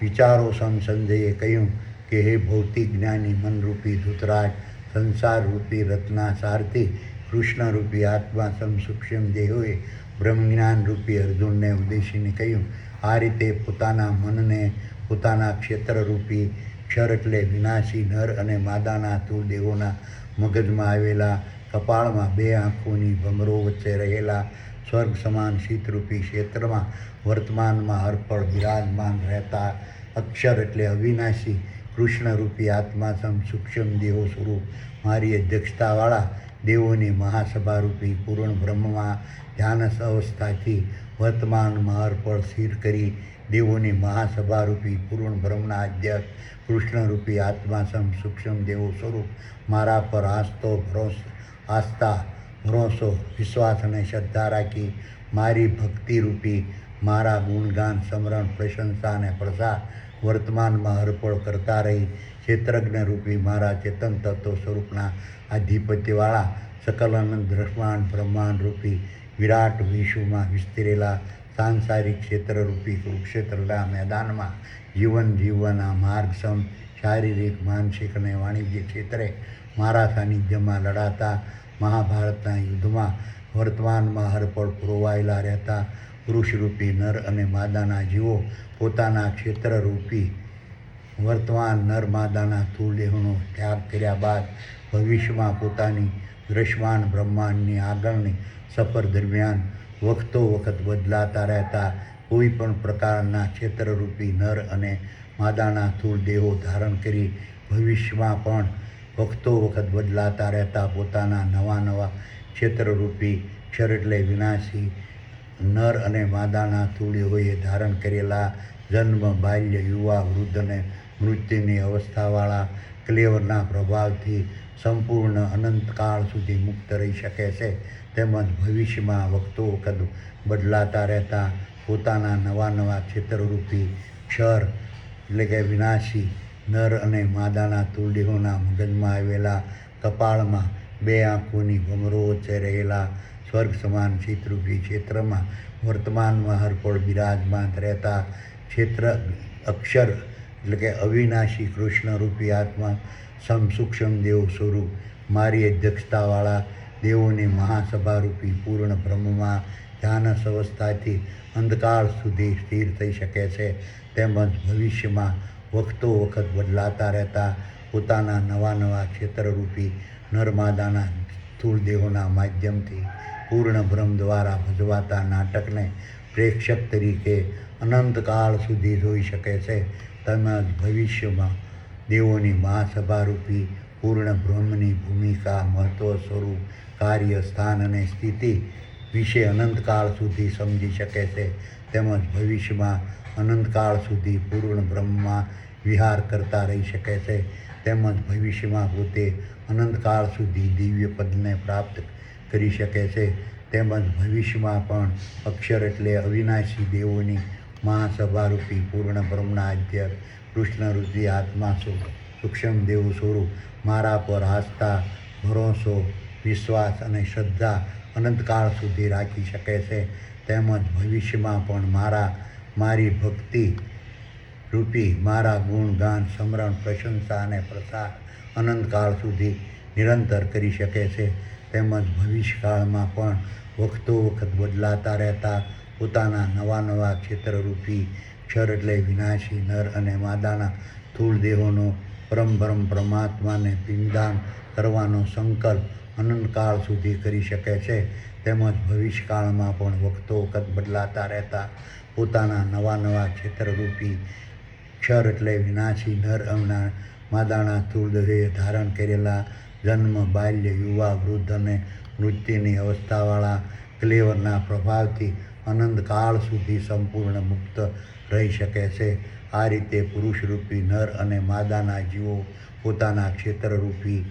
વિચારો સંજયે કહ્યું કે હે ભૌતિક જ્ઞાની મનરૂપી ધૃતરાજ, સંસારરૂપી રત્નાસારથી કૃષ્ણરૂપી આત્મા સૂક્ષ્મ દેહોએ બ્રહ્મજ્ઞાનરૂપી અર્જુનને ઉદ્દેશીને કહ્યું. આ રીતે પોતાના મનને પોતાના ક્ષેત્રરૂપી ક્ષર એટલે વિનાશી નર અને માદાના સ્થૂળ દેહોના મગજમાં આવેલા કપાળમાં 2 આંખોની ભમરો વચ્ચે રહેલા સ્વર્ગ સમાન શીતરૂપી ક્ષેત્રમાં વર્તમાનમાં હરપળ બિરાજમાન રહેતા અક્ષર એટલે અવિનાશી કૃષ્ણરૂપી આત્મા સૂક્ષ્મ દેહો સ્વરૂપ મારી અધ્યક્ષતાવાળા દેવોની મહાસભારૂપી પૂર્ણ બ્રહ્મમાં ધ્યાનસ અવસ્થાથી વર્તમાનમાં અર્પણ સ્થિર કરી દેવોની મહાસભારૂપી પૂર્ણ બ્રહ્મના અધ્યક્ષ કૃષ્ણરૂપી આત્માસમ સૂક્ષ્મ દેવો સ્વરૂપ મારા પર આસ્થા ભરોસો વિશ્વાસ અને શ્રદ્ધા રાખી મારી ભક્તિરૂપી મારા ગુણગાન સ્મરણ પ્રશંસા અને પ્રસાર વર્તમાનમાં અર્પણ કરતા રહી ક્ષેત્રજ્ઞરૂપી મારા ચેતન તત્વ સ્વરૂપના આધિપત્યવાળા સકલ અનંત બ્રહ્માંડરૂપી વિરાટ વિશ્વમાં વિસ્તરેલા સાંસારિક ક્ષેત્રરૂપી કુરુક્ષેત્રના મેદાનમાં જીવન જીવવાના માર્ગ સમ શારીરિક માનસિક અને વાણિજ્ય ક્ષેત્રે મારા સાનિધ્યમાં લડાતા મહાભારતના યુદ્ધમાં વર્તમાનમાં હરપળ પુરવાયેલા રહેતા પુરુષરૂપી નર અને માદાના જીવો પોતાના ક્ષેત્રરૂપી વર્તમાન નર માદાના સ્થૂળ દેહનો ત્યાગ કર્યા બાદ ભવિષ્યમાં પોતાની દ્રશ્યમાન બ્રહ્માંડની આગળની સફર દરમિયાન વખતો વખત બદલાતા રહેતા કોઈ પણ પ્રકારના ક્ષેત્રરૂપી નર અને માદાના સ્થૂળ દેહો ધારણ કરી ભવિષ્યમાં પણ વખતો વખત બદલાતા રહેતા પોતાના નવા ક્ષેત્રરૂપી ક્ષર એટલે વિનાશી નર અને માદાના સ્થૂળ દેહોએ ધારણ કરેલા જન્મ બાલ્ય યુવા વૃદ્ધ અને મૃત્યુની અવસ્થાવાળા ક્લેવરના પ્રભાવથી સંપૂર્ણ અનંતકાળ સુધી મુક્ત રહી શકે છે તેમજ ભવિષ્યમાં વખતો વખત બદલાતા રહેતા પોતાના નવા ક્ષેત્રરૂપી ક્ષર એટલે કે વિનાશી નર અને માદાના સ્થૂળ દેહોના મગજમાં આવેલા કપાળમાં બે આંખોની ભમરો વચ્ચે રહેલા સ્વર્ગ સમાન ચિત્તરૂપી ક્ષેત્રમાં વર્તમાનમાં હરપળ બિરાજમાન રહેતા ક્ષેત્ર અક્ષર એટલે કે અવિનાશી કૃષ્ણરૂપી આત્મા સૂક્ષ્મ દેવ સ્વરૂપ મારી અધ્યક્ષતાવાળા દેવોની મહાસભારૂપી પૂર્ણ બ્રહ્મમાં ધ્યાનસ અવસ્થાથી અંધકાળ સુધી સ્થિર થઈ શકે છે તેમજ ભવિષ્યમાં વખતો વખત બદલાતા રહેતા પોતાના નવા ક્ષેત્રરૂપી નરમાદાના સ્થૂળ દેહોના માધ્યમથી પૂર્ણ બ્રહ્મ દ્વારા ભજવાતા નાટકને પ્રેક્ષક તરીકે અનંતકાળ સુધી જોઈ શકે છે તેમજ ભવિષ્યમાં દેવોની મહાસભારૂપી પૂર્ણ બ્રહ્મની ભૂમિકા મહત્વ સ્વરૂપ કાર્ય સ્થાન અને સ્થિતિ વિશે અનંતકાળ સુધી સમજી શકે છે તેમજ ભવિષ્યમાં અનંતકાળ સુધી પૂર્ણ બ્રહ્મમાં વિહાર કરતા રહી શકે છે તેમજ ભવિષ્યમાં પોતે અનંતકાળ સુધી દિવ્ય પદને પ્રાપ્ત કરી શકે છે તેમજ ભવિષ્યમાં પણ અક્ષર એટલે અવિનાશી દેવોની મહાસભારૂપી પૂર્ણ બ્રહ્મના અધ્યક્ષ કૃષ્ણરૂપી આત્મા સૂક્ષ્મ દેવ સ્વરૂપ મારા પર આસ્થા ભરોસો વિશ્વાસ અને શ્રદ્ધા અનંતકાળ સુધી રાખી શકે છે તેમજ ભવિષ્યમાં પણ મારી ભક્તિ રૂપી મારા ગુણગાન સ્મરણ પ્રશંસા અને પ્રસાર અનંતકાળ સુધી નિરંતર કરી શકે છે તેમજ ભવિષ્યકાળમાં પણ વખતો વખત બદલાતા રહેતા પોતાના નવા ક્ષેત્રરૂપી ક્ષર એટલે વિનાશી નર અને માદાના સ્થૂળ દેહોનો પરમ પરમાત્માને પિંડદાન કરવાનો સંકલ્પ અનંતકાળ સુધી કરી શકે છે તેમજ ભવિષ્યકાળમાં પણ વખતો વખત બદલાતા રહેતા પોતાના નવા ક્ષેત્રરૂપી ક્ષર એટલે વિનાશી નર અને માદાના સ્થૂળ દેહે ધારણ કરેલા જન્મ બાલ્ય યુવા વૃદ્ધ અને મૃત્યુની અવસ્થાવાળા ક્લેવરના પ્રભાવથી અનંતકાળ સુધી સંપૂર્ણ મુક્ત રહી શકે છે આ રીતે પુરુષરૂપી નર અને માદાના જીવો પોતાના ક્ષેત્રરૂપી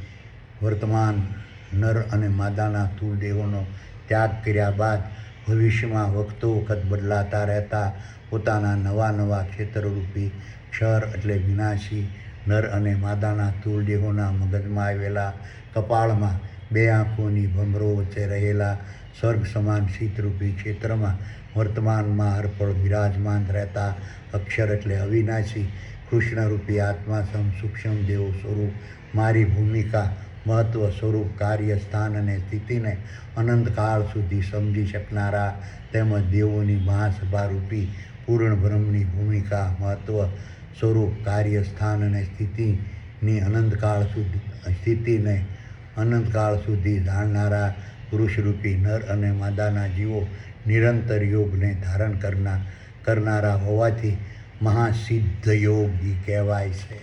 વર્તમાન નર અને માદાના સ્થૂળ દેહોનો ત્યાગ કર્યા બાદ ભવિષ્યમાં વખતો વખત બદલાતા રહેતા પોતાના નવા ક્ષેત્રરૂપી ક્ષર એટલે વિનાશી નર અને માદાના સ્થૂળ દેહોના મગજમાં આવેલા કપાળમાં બે આંખોની ભમરો વચ્ચે રહેલા સ્વર્ગ સમાન શીતરૂપી ક્ષેત્રમાં વર્તમાનમાં હરપળ બિરાજમાન રહેતા અક્ષર એટલે અવિનાશી કૃષ્ણરૂપી આત્મા સૂક્ષ્મ દેવ સ્વરૂપ મારી ભૂમિકા મહત્વ સ્વરૂપ કાર્ય સ્થાન અને સ્થિતિને અનંતકાળ સુધી સમજી શકનારા તેમજ દેવોની મહાસભારૂપી પૂર્ણ બ્રહ્મની ભૂમિકા મહત્વ સ્વરૂપ કાર્ય સ્થાન અને સ્થિતિને અનંતકાળ સુધી જાણનારા પુરુષરૂપી નર અને માદાના જીવો નિરંતર યોગને ધારણ કરનારા હોવાથી મહાસિદ્ધ યોગી કહેવાય છે.